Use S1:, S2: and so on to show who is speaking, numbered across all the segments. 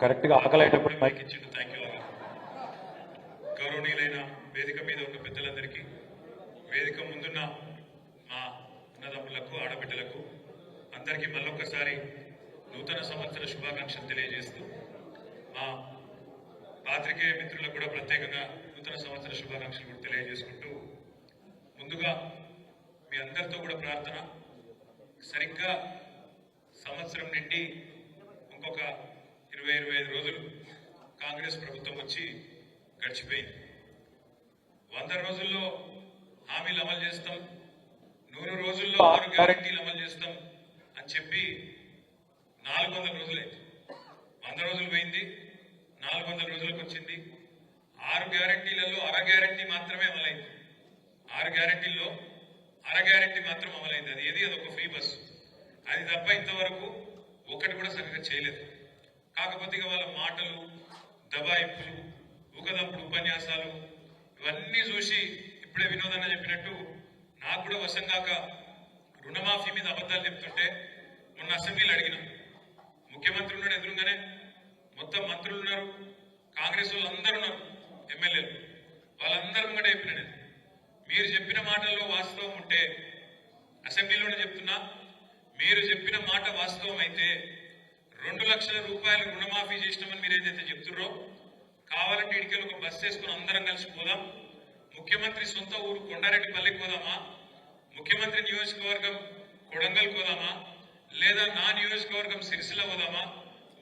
S1: కరెక్ట్గా ఆకలైనప్పుడు మైక్ ఇచ్చిండు.
S2: Thank you. గౌరవనీయులైన వేదిక మీద ఉన్న పెద్దలందరికీ, వేదిక ముందున్న మా అన్నదమ్ములకు, ఆడబిడ్డలకు అందరికీ మళ్ళొక్కసారి నూతన సంవత్సర శుభాకాంక్షలు తెలియజేస్తూ, మా పాత్రికేయ మిత్రులకు కూడా ప్రత్యేకంగా నూతన సంవత్సర శుభాకాంక్షలు కూడా తెలియజేసుకుంటూ, ముందుగా మీ అందరితో కూడా ప్రార్థన, సరిగ్గా సంవత్సరం నుండి ఇంకొక 20-25 రోజులు కాంగ్రెస్ ప్రభుత్వం వచ్చి గడిచిపోయింది. 100 రోజుల్లో హామీలు అమలు చేస్తాం, 100 రోజుల్లో 6 గ్యారెంటీలు అమలు చేస్తాం అని చెప్పి 400 రోజులైంది. 100 రోజులు పోయింది, 400 రోజులకు వచ్చింది. 6 గ్యారెంటీలలో అర గ్యారెంటీ మాత్రమే అమలైంది. 6 గ్యారెంటీల్లో అర గ్యారెంటీ మాత్రం అమలైంది. అది ఏది? అదొక ఫ్రీ బస్సు. అది తప్ప ఇంతవరకు ఒకటి కూడా సరిగ్గా చేయలేదు. కాకపోతే ఇక వాళ్ళ మాటలు, దబాయింపులు, ఊకదంపుడు ఉపన్యాసాలు ఇవన్నీ చూసి ఇప్పుడే వినోదన్న చెప్పినట్టు నాకు కూడా వశం కాక రుణమాఫీ మీద అబద్ధాలు చెప్తుంటే మొన్న అసెంబ్లీలో అడిగిన, ముఖ్యమంత్రి ఉన్నాడు ఎదురుగానే, మొత్తం మంత్రులు ఉన్నారు, కాంగ్రెస్ వాళ్ళు అందరూ ఉన్నారు, ఎమ్మెల్యేలు, వాళ్ళందరూ కూడా చెప్పిన నేను, మీరు చెప్పిన మాటల్లో వాస్తవం ఉంటే, అసెంబ్లీలోనే చెప్తున్నా, మీరు చెప్పిన మాట వాస్తవం అయితే 2 లక్షల రూపాయలు రుణమాఫీ చేసినామని మీరు ఏదైతే చెప్తున్నారో, కావాలంటే ఇడికెళ్ళి ఒక బస్సు వేసుకుని అందరం కలిసి పోదాం, ముఖ్యమంత్రి సొంత ఊరు కొండారెడ్డిపల్లికి పోదామా, ముఖ్యమంత్రి నియోజకవర్గం కొడంగల్ పోదామా, లేదా నా నియోజకవర్గం సిరిసిల్ల పోదామా,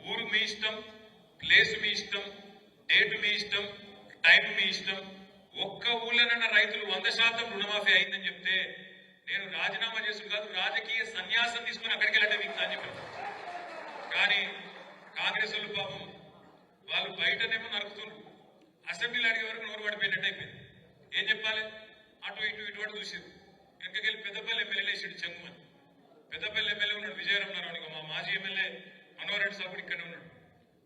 S2: ఊరు మీ ఇష్టం, ప్లేస్ మీ ఇష్టం, డేట్ మీ ఇష్టం, టైం మీ ఇష్టం. ఒక్క ఊళ్ళోనన్న రైతులు 100% రుణమాఫీ అయిందని చెప్తే నేను రాజీనామా చేసుడు కాదు, రాజకీయ సన్యాసం తీసుకుని అక్కడికి వెళ్ళంటే మీకు అని చెప్పాను. కానీ కాంగ్రెస్ వాళ్ళు పాపం వాళ్ళు బయటనేమో నరుకుతున్నారు, అసెంబ్లీలో అడిగే వరకు నోరు పడిపోయినట్టు అయిపోయింది. ఏం చెప్పాలి? అటు ఇటు ఇటువంటి చూసారు. వెనకకెళ్ళి పెద్దపల్లి ఎమ్మెల్యే వేసాడు చెంగుమని. పెద్దపల్లి ఎమ్మెల్యే ఉన్నాడు విజయరమణారావు అని, మా మాజీ ఎమ్మెల్యే మనోహర్ రెడ్డి సాబుడు ఇక్కడే ఉన్నాడు.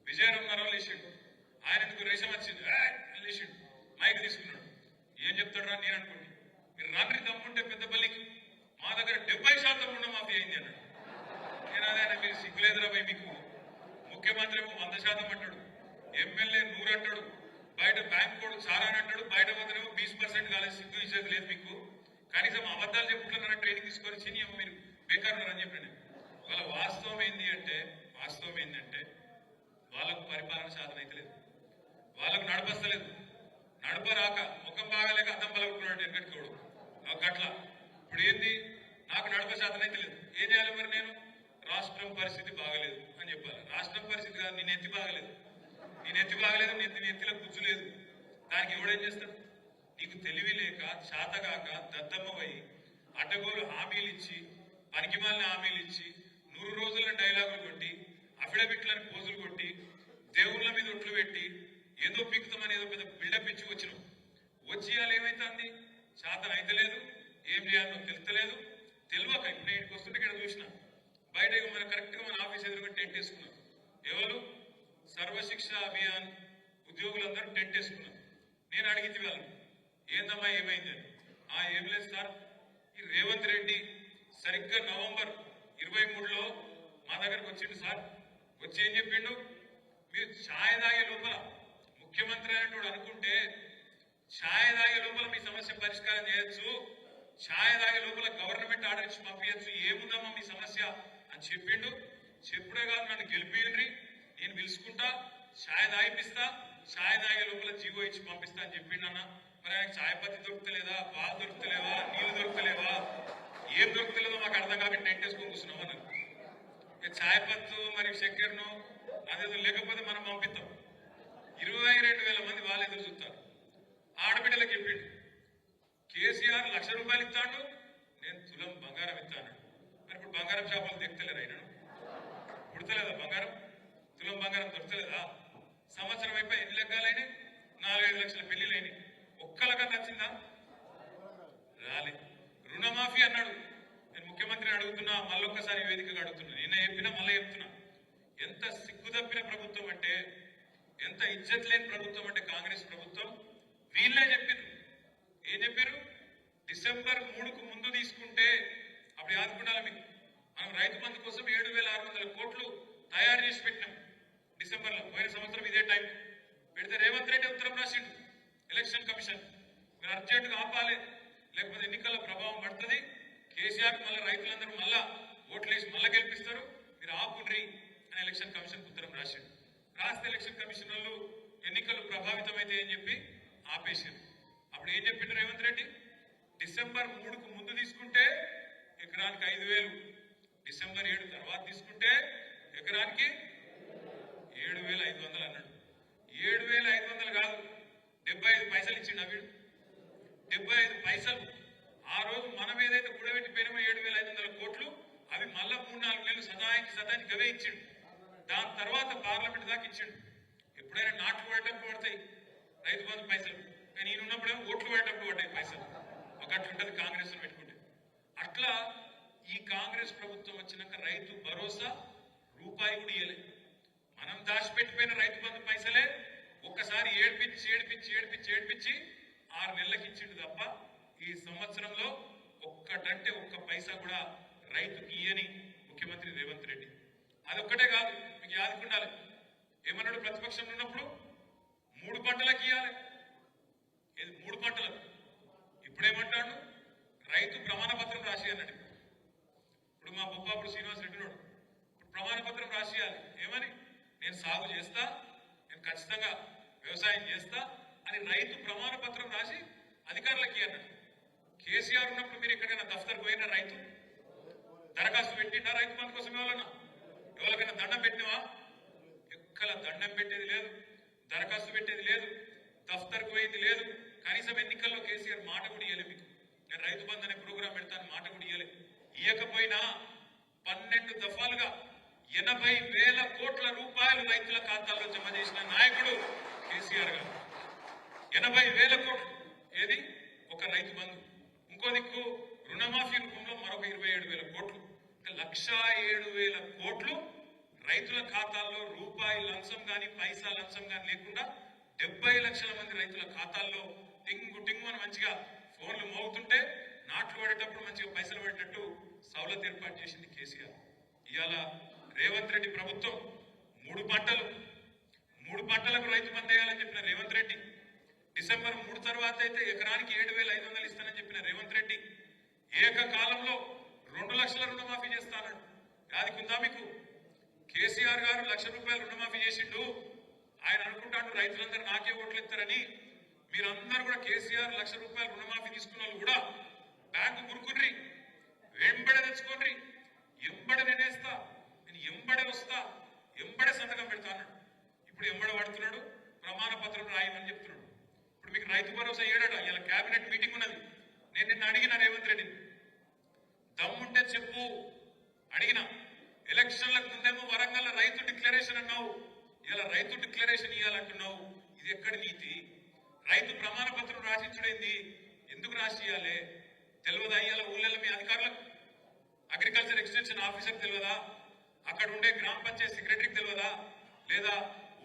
S2: విజయరమణారావు లేచాడు, ఆయన ఎందుకు రేషం వచ్చింది లేచాడు, మైక్ తీసుకున్నాడు. ఏం చెప్తాడు నేను అనుకోండి, మీరు రాత్రి దమ్ముంటే పెద్దపల్లికి మా దగ్గర 70% రుణమాఫీ అయింది అన్నాడు. నేను అదే, మీరు సిగ్గులేదురా పోయి, మీకు ముఖ్యమంత్రి 100% అంటాడు, ఎమ్మెల్యే 100 అంటాడు, బయట బ్యాంక్ కోడ్ సారా అంటాడు, బయట పోతేనేమో 20% కాలేదు, సిగ్గు ఇచ్చేది లేదు మీకు. కనీసం అబద్ధాలు చెప్పుకుంటున్నారని ట్రైనింగ్ తీసుకొని చిన్న మీరు బేకారున్నారని చెప్పాను. వాళ్ళ వాస్తవం ఏంటంటే వాళ్ళకు పరిపాలన సాధన అయితే లేదు, వాళ్ళకు నడపస్తలేదు, నడపరాక ముఖం బాగాలేక అద్దం పలుకుతున్నాడు ఎక్కడికి గట్ల. ఇప్పుడు ఏంది? నాకు నడప సాధన అయితే లేదు, ఏం చేయాలి మరి? నేను రాష్ట్రం పరిస్థితి బాగలేదు అని చెప్పాలి. రాష్ట్రం పరిస్థితి కాదు, నీ నెత్తి బాగలేదు, నెత్తిలో గుజ్జు లేదు. దానికి ఎవడేం చేస్తాడు? నీకు తెలివి లేక, శాతగాక, దద్దమ్మవై అడ్డగోలు హామీలు ఇచ్చి, పనికిమాలిన హామీలు ఇచ్చి, 100 రోజుల డైలాగులు కొట్టి, అఫిడవిట్లను పోజులు కొట్టి, దేవుళ్ళ మీద ఒట్లు పెట్టి, ఏదో పీకుతామని ఏదో పెద్ద బిల్డప్ ఇచ్చి వచ్చినాం. వచ్చి ఇవాళ ఏమైతుంది? శాతం అయితే లేదు, ఏం చేయాలో తెలుస్తలేదు. తెలియక ఇప్పుడు ఇంటికి వస్తుంటే ఇక్కడ చూసిన బయట మన కరెక్ట్గా మన ఆఫీస్ ఎదురుగా టెంట్ వేసుకున్నాం. ఎవరు? సర్వశిక్ష అభియాన్ ఉద్యోగులందరూ టెంట్ వేసుకున్నారు. నేను అడిగింది వాళ్ళని, ఏందమ్మా ఏమైందని. ఏం లేదు సార్, ఈ రేవంత్ రెడ్డి సరిగ్గా నవంబర్ 23లో మా దగ్గరకు వచ్చిండు సార్. వచ్చి ఏం చెప్పిండు? మీరు ఛాయ్ తాగే లోపల ముఖ్యమంత్రి అనేటోడు అనుకుంటే ఛాయ్ తాగే లోపల మీ సమస్య పరిష్కారం చేయొచ్చు, ఛాయ్ తాగే లోపల గవర్నమెంట్ ఆర్డర్ ఇచ్చి పంపించచ్చు, ఏముందమ్మా మీ సమస్య అని చెప్పిండు. చెప్పుడే కాదు, నన్ను గెలిపియండి, నేను పిలుచుకుంటా, ఛాయ్ తాగిపిస్తా, ఛాయ్ తాగే లోపల జీవో ఇచ్చి పంపిస్తా అని చెప్పిండు. అన్న మరి ఆయనకు ఛాయ్ పత్తి దొరుకుతలేదా, పాలు దొరుకుతలేవా, నీళ్లు దొరుకుతలేవా, ఏం దొరుకుతలేదో మాకు అర్థం కాబట్టి టెంట్ వేసుకొని కూర్చున్నాం అన్నారు. ఛాయ్ పత్తు మరి చక్కెరను అదేదో లేకపోతే మనం పంపిస్తాం. 22,000 మంది వాళ్ళు ఎదురు చూస్తారు. ఆడబిడ్డలకు చెప్పిండు, కేసీఆర్ ₹1,00,000 ఇస్తాడు, నేను తులం బంగారం ఇస్తాను. మరి ఇప్పుడు బంగారం షాపులు దిగుతలేరు, అయినాడు పుడతలేదా బంగారం? తులం బంగారం దొరకలేదా? సంవత్సరం అయిపోయి ఎన్ని లెగ్గాలైనాయి? 4-5 లక్షల పెళ్లిలు అయినాయి. ఒక్కలగా నచ్చిందా? రాలే. రుణమాఫీ అన్నాడు. నేను ముఖ్యమంత్రిని అడుగుతున్నా, మళ్ళొక్కసారి వేదికగా అడుగుతున్నా, నిన్న చెప్పినా మళ్ళీ చెప్తున్నా, ఎంత సిగ్గుదప్పిన ప్రభుత్వం అంటే, ఎంత ఇజ్జత్ లేని ప్రభుత్వం అంటే కాంగ్రెస్ ప్రభుత్వం. వీళ్ళే చెప్పారు. ఏం చెప్పారు? డిసెంబర్ 3కు ముందు తీసుకుంటే అప్పుడు ఆదుకుండాలి మీకు. మనం రైతు బంధు కోసం 7,600 కోట్లు తయారు చేసి పెట్టినాం. డిసెంబర్లో పోయిన సంవత్సరం ఇదే టైం పెడితే రేవంత్ రెడ్డి ఉత్తరం రాసిండు ఎలక్షన్ కమిషన్ మీరు అర్జెంటుగా ఆపాలి లేకపోతే ఎన్నికల ప్రభావం పడుతుంది కేసీఆర్ మళ్ళీ రైతులందరూ మళ్ళా ఓట్లేసి మళ్ళా గెలిపిస్తారు మీరు ఆపుండ్రి అని ఎలక్షన్ కమిషన్ ఉత్తరం రాసిండు రాస్తే ఎలక్షన్ కమిషన్ వాళ్ళు ఎన్నికలు ప్రభావితమైతే అని చెప్పి ఆపేసారు అప్పుడు ఏం చెప్పిండు రేవంత్ రెడ్డి డిసెంబర్ 3కు ముందు తీసుకుంటే ఎకరానికి 5,000 డిసెంబర్ 7 తర్వాత తీసుకుంటే ఎకరానికి 7,500 అన్నాడు 7,500 కాదు 75 పైసలు ఇచ్చిండు వీడు 75 పైసలు ఆ రోజు మనం ఏదైతే కూడబెట్టిపోయినామో 7,500 కోట్లు అవి మళ్ళా 3-4 నెలలు సదానికి గవే ఇచ్చిండు దాని తర్వాత పార్లమెంట్ దాకా ఇచ్చిండు ఎప్పుడైనా నాట్లు పడేటప్పుడు పడతాయి రైతు బంధు పైసలు కానీ ఈయన ఉన్నప్పుడేమో ఓట్లు పడేటప్పుడు పడ్డాయి పైసలు ఒక అట్లుంటది కాంగ్రెస్ పెట్టుకుంటే అట్లా ఈ కాంగ్రెస్ ప్రభుత్వం వచ్చినాక రైతు భరోసా రూపాయి కూడా ఇయ్యలే మనం దాచిపెట్టిపోయిన రైతు బంధు పైసలే ఒక్కసారి ఏడిపించి 6 నెలలకు ఇచ్చిండు తప్ప ఈ సంవత్సరంలో ఒక్కటంటే ఒక్క పైసా కూడా రైతుకి ఇయ్యని ముఖ్యమంత్రి రేవంత్ రెడ్డి అదొక్కటే కాదు మీకు యాదుకుండాలి ఏమన్నాడు ప్రతిపక్షంలో ఉన్నప్పుడు 3 పంటలకు ఇవ్వాలి ఇది 3 పంటలకు ఇప్పుడేమంటాడు రైతు ప్రమాణ పత్రం రాసి అన్నాడు ఇప్పుడు మా బొప్పాపుడు శ్రీనివాస్ రెడ్డి నాడు ఇప్పుడు ప్రమాణ పత్రం రాసియాలి ఏమని నేను సాగు చేస్తా నేను ఖచ్చితంగా వ్యవసాయం చేస్తా అని రైతు ప్రమాణ పత్రం రాసి అధికారులకి అన్నాడు కేసీఆర్ ఉన్నప్పుడు మీరు ఎక్కడైనా దఫ్తర్కి పోయినా రైతు దరఖాస్తు పెట్టినా రైతు బంధు కోసం ఎవరికైనా దండం పెట్టినవా ఎక్కడ దండం పెట్టేది లేదు దరఖాస్తు పెట్టేది లేదు దఫ్తర్కు పోయింది లేదు కనీసం ఎన్నికల్లో కేసీఆర్ మాట కూడా ఇయ్యలే మీకు నేను రైతు బంధు అనే ప్రోగ్రాం పెడతాను మాట కూడా ఇయ్యలే ఇయ్యకపోయినా 12 దఫాలుగా 80,000 కోట్ల రూపాయలు రైతుల ఖాతాల్లో జమ చేసిన నాయకుడు కేసీఆర్ గారు 80,000 కోట్లు ఏది ఒక రైతు బంధు ఇంకో దిక్కు రుణమాఫీ రూపంలో మరొక 27,000 కోట్లు 1,07,000 కోట్లు రైతుల ఖాతాల్లో రూపాయి లంచం గాని పైసా లంచం గాని లేకుండా 70 లక్షల మంది రైతుల ఖాతాల్లో టింగు అని మంచిగా ఫోన్లు మోగుతుంటే నాట్లు పడేటప్పుడు మంచిగా పైసలు పడేటట్టు సౌలత్ ఏర్పాటు చేసింది కేసీఆర్ ఇవాళ రేవంత్ రెడ్డి ప్రభుత్వం 3 పంటలకు రైతు బంధు వేయాలని చెప్పిన రేవంత్ రెడ్డి డిసెంబర్ 3 తర్వాత అయితే ఎకరానికి 7,500 ఇస్తానని చెప్పిన రేవంత్ రెడ్డి ఏకకాలంలో 2 లక్షల రుణమాఫీ చేస్తానన్నాడు యాదికుందా మీకు కేసీఆర్ గారు ₹1,00,000 రుణమాఫీ చేసిండు ఆయన అనుకుంటాడు రైతులందరూ నాకే ఓట్లు ఇస్తారని మీరందరూ కూడా కేసీఆర్ ₹1,00,000 రుణమాఫీ తీసుకున్న వాళ్ళు కూడా బ్యాంకు గురుకుర్రి వెంబడే తెచ్చుకోండి ఎంబడే నేనేస్తా నేను ఎంబడే వస్తా ఎంబడే సంతకం పెడతా అన్నాడు ఇప్పుడు ఎంబడే పడుతున్నాడు ప్రమాణ పత్రం రాయమని చెప్తున్నాడు ఇప్పుడు మీకు రైతు భరోసా ఏడాడు ఇలా కేబినెట్ మీటింగ్ ఉన్నది నేను నిన్న అడిగిన రేవంత్ రెడ్డిని దమ్ముంటే చెప్పు అడిగిన ఎలక్షన్లకు ముందేమో వరంగల్ రైతు డిక్లరేషన్ అన్నావు ఇలా రైతు డిక్లరేషన్ ఇవ్వాలంటున్నావు ఇది ఎక్కడి నీతి రైతు ప్రమాణ పత్రం రాసించుడైంది ఎందుకు రాసియాలి తెలియదా ఇవాళ ఊళ్ళలో మీ అధికారులకు అగ్రికల్చర్ ఎక్స్టెన్షన్ ఆఫీసర్ తెలియదా అక్కడ ఉండే గ్రామ పంచాయత్ సెక్రటరీకి తెలియదా లేదా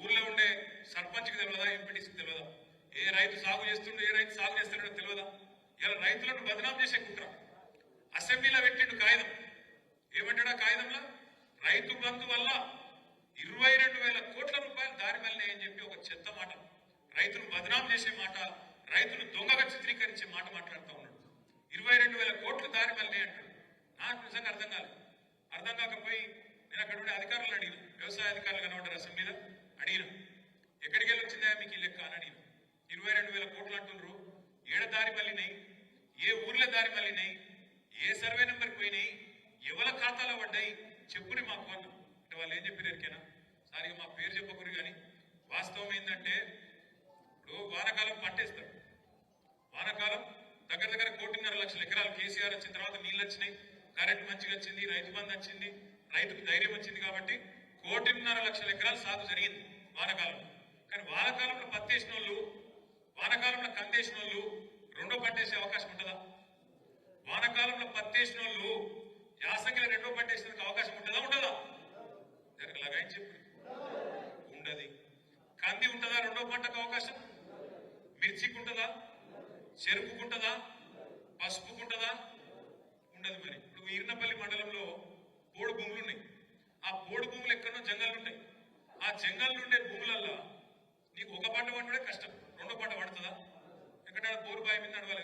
S2: ఊర్లో ఉండే సర్పంచ్కి తెలియదా ఎంపీటీసీకి తెలియదా ఏ రైతు సాగు చేస్తుండో ఏ రైతు సాగు చేస్తున్నాడో తెలియదా ఇలా రైతులను బదనాం చేసే కుట్ర అసెంబ్లీలో పెట్టిండు కాగితం ఏమంటాడా కాగితంలో రైతు బంధు వల్ల 22,000 కోట్ల రూపాయలు దారి మళ్ళీనాయని చెప్పి ఒక చెత్త మాట రైతును బదనాం చేసే మాట రైతును దొంగగా చిత్రీకరించే మాట మాట్లాడుతూ ఉన్నాడు 22,000 కోట్లు దారి మళ్ళీ అంటాడు నాకు నిజంగా అర్థం కాకపోయి నేను అక్కడ ఉండే అధికారులు అడిగిన వ్యవసాయ అధికారులు కనబడ్డారు అసెంబ్లీలో అడిగిన ఎక్కడికి వెళ్ళి వచ్చిందా మీకు ఈ లెక్క అని అడిగిన 22,000 కోట్లు అంటున్నారు ఏడ దారి మళ్ళీనాయి ఏ ఊర్లో దారి మళ్ళీనాయి ఏ సర్వే నెంబర్కి పోయినాయి ఎవరి ఖాతాలో పడ్డాయి చెప్పుని మాకు అన్న అంటే వాళ్ళు ఏం చెప్పారు ఎరికేనా సారిగా మా పేరు చెప్పకూరు కానీ వాస్తవం ఏంటంటే ఇప్పుడు వానాకాలం పంటేస్తారు వానాకాలం దగ్గర 1.5 లక్షల ఎకరాలు కేసీఆర్ వచ్చిన తర్వాత నీళ్ళు వచ్చినాయి కరెంట్ మంచిగా వచ్చింది రైతు బంధు వచ్చింది రైతుకు ధైర్యం వచ్చింది కాబట్టి 1.5 లక్షల ఎకరాలు సాగు జరిగింది వానాకాలంలో కానీ వానాకాలంలో పత్తేసిన వాళ్ళు వానాకాలంలో కందేసిన వాళ్ళు రెండో పంటేసే అవకాశం ఉంటుందా వానాకాలంలో పత్తేసిన వాళ్ళు యాసంగిలో రెండో పంటేసేందుకు అవకాశం ఉండదా జరగలాగా ఏం చెప్పు ఉండదు కంది ఉంటుందా రెండో పంటకు అవకాశం మిర్చికి ఉంటుందా చెరుకుకుంటుందా పసుపుకుంటుందా ఉండదు మరి ఇప్పుడు ఈర్నపల్లి మండలంలో పోడు భూములు ఉన్నాయి ఆ పోడు భూములు ఎక్కడో జంగళ్ళు ఉంటాయి ఆ జంగల్ ఉండే భూములల్లో నీకు ఒక పంట పండుడే కష్టం, రెండో పంట పడుతుందా? ఎక్కడ బోరు బావి మీద నడవాలి,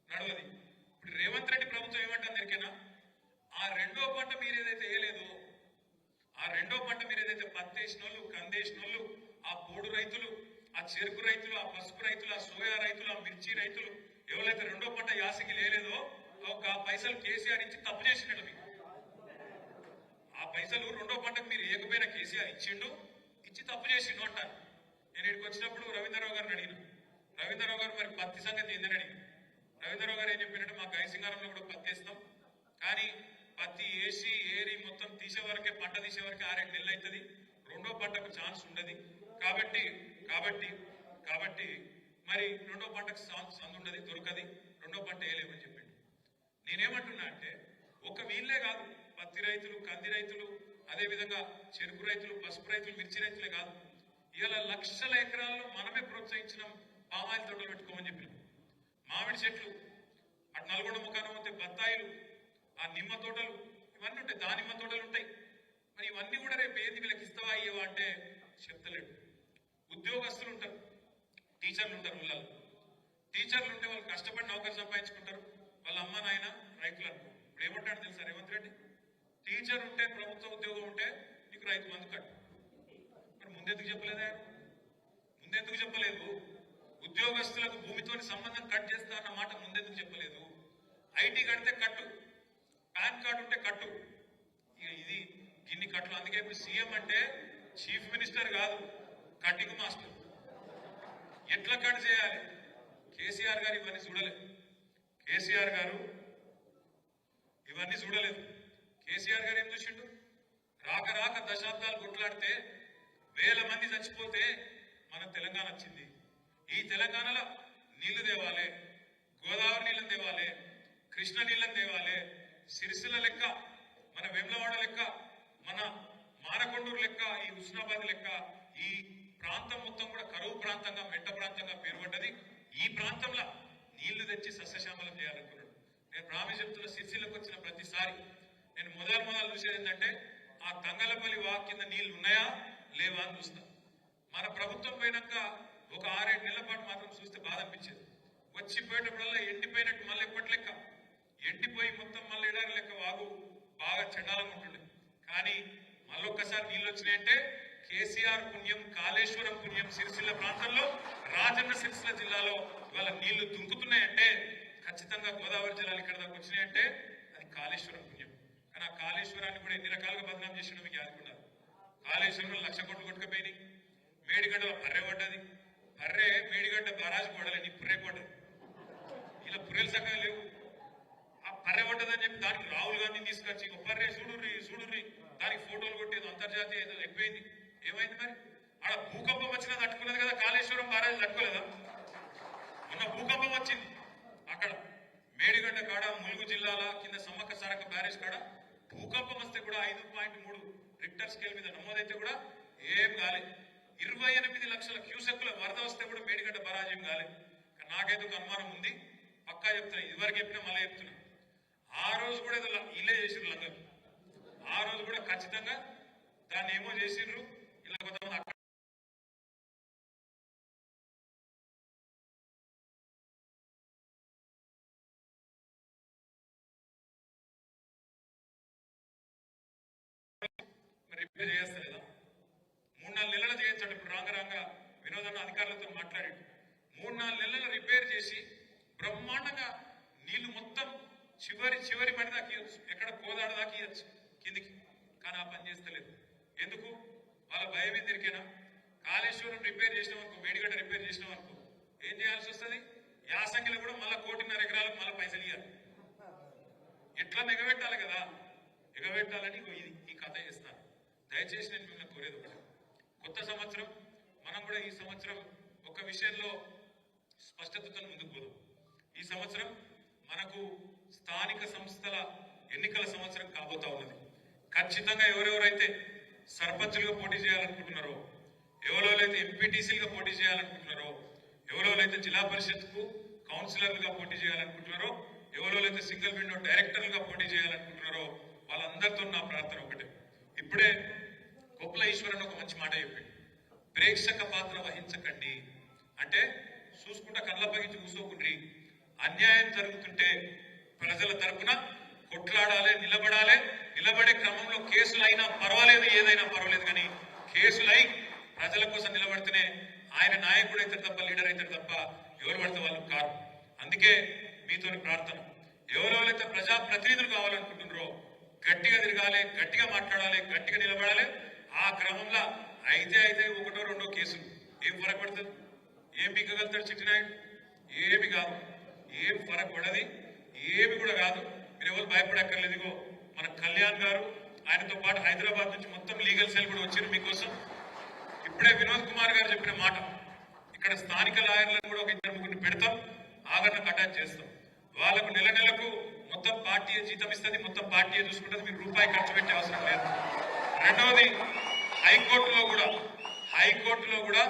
S2: నడవది. ఇప్పుడు రేవంత్ రెడ్డి ప్రభుత్వం ఏమంటారు ఎరికేనా? ఆ రెండో పంట మీరు ఏదైతే వేయలేదో, ఆ రెండో పంట మీరు ఏదైతే పత్తి వేసిన వాళ్ళు, కందేసిన వాళ్ళు, ఆ పోడు రైతులు, ఆ చెరుకు రైతులు, ఆ పసుపు రైతులు, ఆ సోయా రైతులు, ఆ మిర్చి రైతులు ఎవరైతే రెండో పంట యాసకి లేలేదో ఒక పైసలు కేసీఆర్ ఇచ్చి తప్పు చేసినట్టు మీకు. ఆ పైసలు రెండో పంటకు మీరు ఏకపోయినా కేసీఆర్ ఇచ్చిండు, ఇచ్చి తప్పు చేసిండు అంటారు. నేను ఇక్కడికి వచ్చినప్పుడు రవీంద్రరావు గారిని అడిగిన, రవీంద్రరావు గారు మరి పత్తి సంగతి ఏందని అడిగిన. రవీంద్రరావు గారు ఏం చెప్పినట్టు మా గైసింగారంలో కూడా పత్తి వేస్తాం, కానీ పత్తి వేసి ఏరి మొత్తం తీసే వరకే, పంట తీసే వరకే 6-7 నెలలు అవుతుంది, రెండో పంటకు ఛాన్స్ ఉండదు. కాబట్టి కాబట్టి కాబట్టి మరి రెండో పంటకు సందు ఉండదు, దొరకది, రెండో పంట వేయలేమని చెప్పిండు. నేనేమంటున్నా అంటే ఒక వీళ్ళే కాదు, పత్తి రైతులు, కంది రైతులు, అదేవిధంగా చెరుకు రైతులు, పసుపు రైతులు, మిర్చి రైతులే కాదు, ఇలా లక్షల ఎకరాల్లో మనమే ప్రోత్సహించిన పామాయిల్ తోటలు పెట్టుకోమని చెప్పినాం. మామిడి చెట్లు, అటు నల్గొండ ముఖానం పోతే బత్తాయిలు, ఆ నిమ్మ తోటలు, ఇవన్నీ ఉంటాయి, దానిమ్మ తోటలు ఉంటాయి. మరి ఇవన్నీ కూడా రేపు ఏంది వీళ్ళకి ఇస్తావా అయ్యేవా అంటే చెప్తలేడు. ఉద్యోగస్తులు ఉంటారు, టీచర్లు ఉంటారు, ఊళ్ళలో టీచర్లు ఉంటే వాళ్ళు కష్టపడి నౌకరు సంపాదించుకుంటారు, వాళ్ళ అమ్మ నాయన రైతులు అనుకో. ఇప్పుడు ఏమంటాడు తెలుసా రేవంత్ రెడ్డి? టీచర్ ఉంటే, ప్రభుత్వ ఉద్యోగం ఉంటే నీకు రైతు బంధు కట్టు. మరి ముందెందుకు చెప్పలేదా? ముందెందుకు చెప్పలేదు? ఉద్యోగస్తులకు భూమితోని సంబంధం కట్ చేస్తా అన్న మాట ముందెందుకు చెప్పలేదు? ఐటీ కడితే కట్టు, పాన్ కార్డు ఉంటే కట్టు, ఇది ఇన్ని కట్లు. అందుకే ఇప్పుడు సీఎం అంటే చీఫ్ మినిస్టర్ కాదు, కటింగ్ మాస్టర్. ఎట్లా కట్ చేయాలి? కేసీఆర్ గారు ఇవన్నీ చూడలేదు. కేసీఆర్ గారు ఇవన్నీ చూడలేదు. కేసీఆర్ గారు ఏం చూసిండు? రాక రాక దశాబ్దాలు కొట్లాడితే 1000 మంది చచ్చిపోతే మన తెలంగాణ వచ్చింది. ఈ తెలంగాణలో నీళ్లు తేవాలి, గోదావరి నీళ్ళని తేవాలి, కృష్ణ నీళ్ళని తేవాలి, సిరిసిల్ల లెక్క, మన వేములవాడ లెక్క, మన మానకొండూరు లెక్క, ఈ హుస్నాబాద్ లెక్క ఈ ప్రాంతం మొత్తం కూడా కరువు ప్రాంతంగా, మెట్ట ప్రాంతంగా పేరు పడ్డది. ఈ ప్రాంతంలో నీళ్లు తెచ్చి సస్యశ్యామలం చేయాలనుకున్నాడు. నేను ప్రామిస్ చెప్తున్న, సిరిసిల్లకు వచ్చిన ప్రతిసారి నేను మొదలు చూసేది ఏంటంటే ఆ తంగలపల్లి వాక్ కింద నీళ్లు ఉన్నాయా లేవా అని చూస్తా. మన ప్రభుత్వం పోయినాక ఒక 6-7 నెలల పాటు మాత్రం చూస్తే బాధ అనిపించేది. వచ్చిపోయేటప్పుడల్లా ఎండిపోయినట్టు మళ్ళీ ఎప్పటి లెక్క ఎండిపోయి మొత్తం మళ్ళీ ఎడారి లెక్క వాగు బాగా చండాలంగా ఉంటుండే. కానీ మళ్ళొక్కసారి నీళ్ళు వచ్చినాయంటే కేసీఆర్ పుణ్యం, కాళేశ్వరం పుణ్యం. సిరిసిల్ల ప్రాంతంలో, రాజన్న సిరిసిల్ల జిల్లాలో ఇవాళ నీళ్లు దుంకుతున్నాయంటే ఖచ్చితంగా గోదావరి జిల్లాలు ఇక్కడ దాకా వచ్చినాయంటే అది కాళేశ్వరం పుణ్యం. కానీ ఆ కాళేశ్వరాన్ని కూడా ఎన్ని రకాలుగా బదనాం చేసిన మీకు యాదుకున్నారు. కాళేశ్వరంలో 1,00,000 కోట్లు కొట్టుకుపోయినాయి. మేడిగడ్డలో పర్రె పడ్డది, పర్రె మేడిగడ్డ బరాజు పడలే, నీ పుర్రే పడ్డది. ఇలా పుర్రెలు సగం లేవు. ఆ పర్రె పడ్డదని చెప్పి దానికి రాహుల్ గాంధీని తీసుకొచ్చి పర్రె చూడుర్రి దానికి ఫోటోలు కొట్టేది అంతర్జాతీయ ఎక్కువైంది. ఏమైంది మరి? ఆడ భూకంపం వచ్చినా తట్టుకున్నది కదా, కాళేశ్వరం బరాజు తట్టుకోలేదా? మొన్న భూకంపం వచ్చింది అక్కడ మేడిగడ్డ కాడ, ములుగు జిల్లాల కింద సమ్మక్క సారక్క బ్యారేజ్ కాడ భూకంపం వస్తే కూడా 5.3 రిక్టర్ స్కేల్ మీద నమోదైతే కూడా ఏం కాలేదు. 28 లక్షల క్యూసెక్ల వరద వస్తే కూడా మేడిగడ్డ బరాజ్ ఏం కాలేదు. నాకైతే ఒక అనుమానం ఉంది, పక్కా చెప్తున్నా, ఇదివరకు చెప్పినా మళ్ళీ చెప్తున్నా. ఆ రోజు కూడా ఏదో ఇల్లే చేసిర్రు లంగరు. ఆ రోజు కూడా ఖచ్చితంగా దాన్ని ఏమో చేసిండ్రు. ఇలా కొంతమంది అక్కడ రిపేర్ చేస్తలేదా? 3-4 నెలలు చేయించాడు. ఇప్పుడు రాంగ వినోదన్న అధికారులతో మాట్లాడి 3-4 నెలలు రిపేర్ చేసి బ్రహ్మాండంగా నీళ్లు మొత్తం చివరి పడి దాకా ఇవ్వచ్చు, ఎక్కడ కోదాడ దాకా ఇవ్వచ్చు కిందికి. కానీ ఆ పని చేస్తలేదు. ఎందుకు? వాళ్ళ భయం ఎందుకేనా? కాళేశ్వరం రిపేర్ చేసినాం అనుకో, మేడిగడ్డ రిపేర్ చేసినాం అనుకో, ఏం చేయాల్సి వస్తుంది? యాసంగిలో కూడా మళ్ళీ 1.5 ఎకరాలకు మళ్ళీ పైసలు ఇవ్వాలి. ఎట్లా ఎగబెట్టాలి కదా, ఎగబెట్టాలని ఈ కథ చేస్తాను. దయచేసి నేను మిమ్మల్ని కోరేది ఒకటి, కొత్త సంవత్సరం మనం కూడా ఈ సంవత్సరం ఒక విషయంలో స్పష్టతతో ముందుకు పోదాం. ఈ సంవత్సరం మనకు స్థానిక సంస్థల ఎన్నికల సంవత్సరం కాబోతా ఉన్నది. ఖచ్చితంగా ఎవరెవరైతే సర్పంచులుగా పోటీ చేయాలనుకుంటున్నారో, ఎవరెవరైతే ఎంపీటీసీలుగా పోటీ చేయాలనుకుంటున్నారో, ఎవరెవరైతే జిల్లా పరిషత్కు కౌన్సిలర్లుగా పోటీ చేయాలనుకుంటున్నారో, ఎవరెవరైతే సింగిల్ విండో డైరెక్టర్లుగా పోటీ చేయాలనుకుంటున్నారో వాళ్ళందరితో నా ప్రార్థన ఒకటే. ఇప్పుడే కొప్పుల ఈశ్వరన్ ఒక మంచి మాట చెప్పింది, ప్రేక్షక పాత్ర వహించకండి అంటే చూసుకుంటా కళ్ళప్పగించి కూసోకుండ్రి, అన్యాయం జరుగుతుంటే ప్రజల తరపున కొట్లాడాలి, నిలబడే క్రమంలో కేసులైనా పర్వాలేదు, ఏదైనా పర్వాలేదు, కానీ కేసులై ప్రజల కోసం నిలబడితేనే ఆయన నాయకుడు అవుతారు తప్ప, లీడర్ అవుతారు తప్ప ఎవరు పడితే వాళ్ళు కారు. అందుకే మీతో ప్రార్థన, ఎవరెవరైతే ప్రజాప్రతినిధులు కావాలనుకుంటున్నారో గట్టిగా తిరగాలి, గట్టిగా మాట్లాడాలి, గట్టిగా నిలబడాలి. ఆ క్రమంలో అయితే ఒకటో రెండో కేసులు ఏం ఫరక్ పడుతుంది, ఏం బిగ్గగలుగుతాడు చిట్టినాయుడు, ఏమి కాదు, ఏం ఫరక్ పడది, ఏమి కూడా కాదు. మీరు ఎవరు భయపడక్కర్లేదు. ఇదిగో మన కళ్యాణ్ గారు, ఆయనతో పాటు హైదరాబాద్ నుంచి మొత్తం లీగల్ సెల్ కూడా వచ్చారు మీకోసం. ఇప్పుడే వినోద్ కుమార్ గారు చెప్పిన మాట, ఇక్కడ స్థానిక లాయర్లను కూడా ఒక 2-3 పెడతాం, ఆగరణకు అటాచ్ చేస్తాం. వాళ్ళకు నెలకు మొత్తం పార్టీ జీతం ఇస్తుంది, మొత్తం పార్టీ చూసుకుంటుంది, మీరు రూపాయి ఖర్చు పెట్టే అవసరం లేదు. రెండవది, హైకోర్టులో కూడా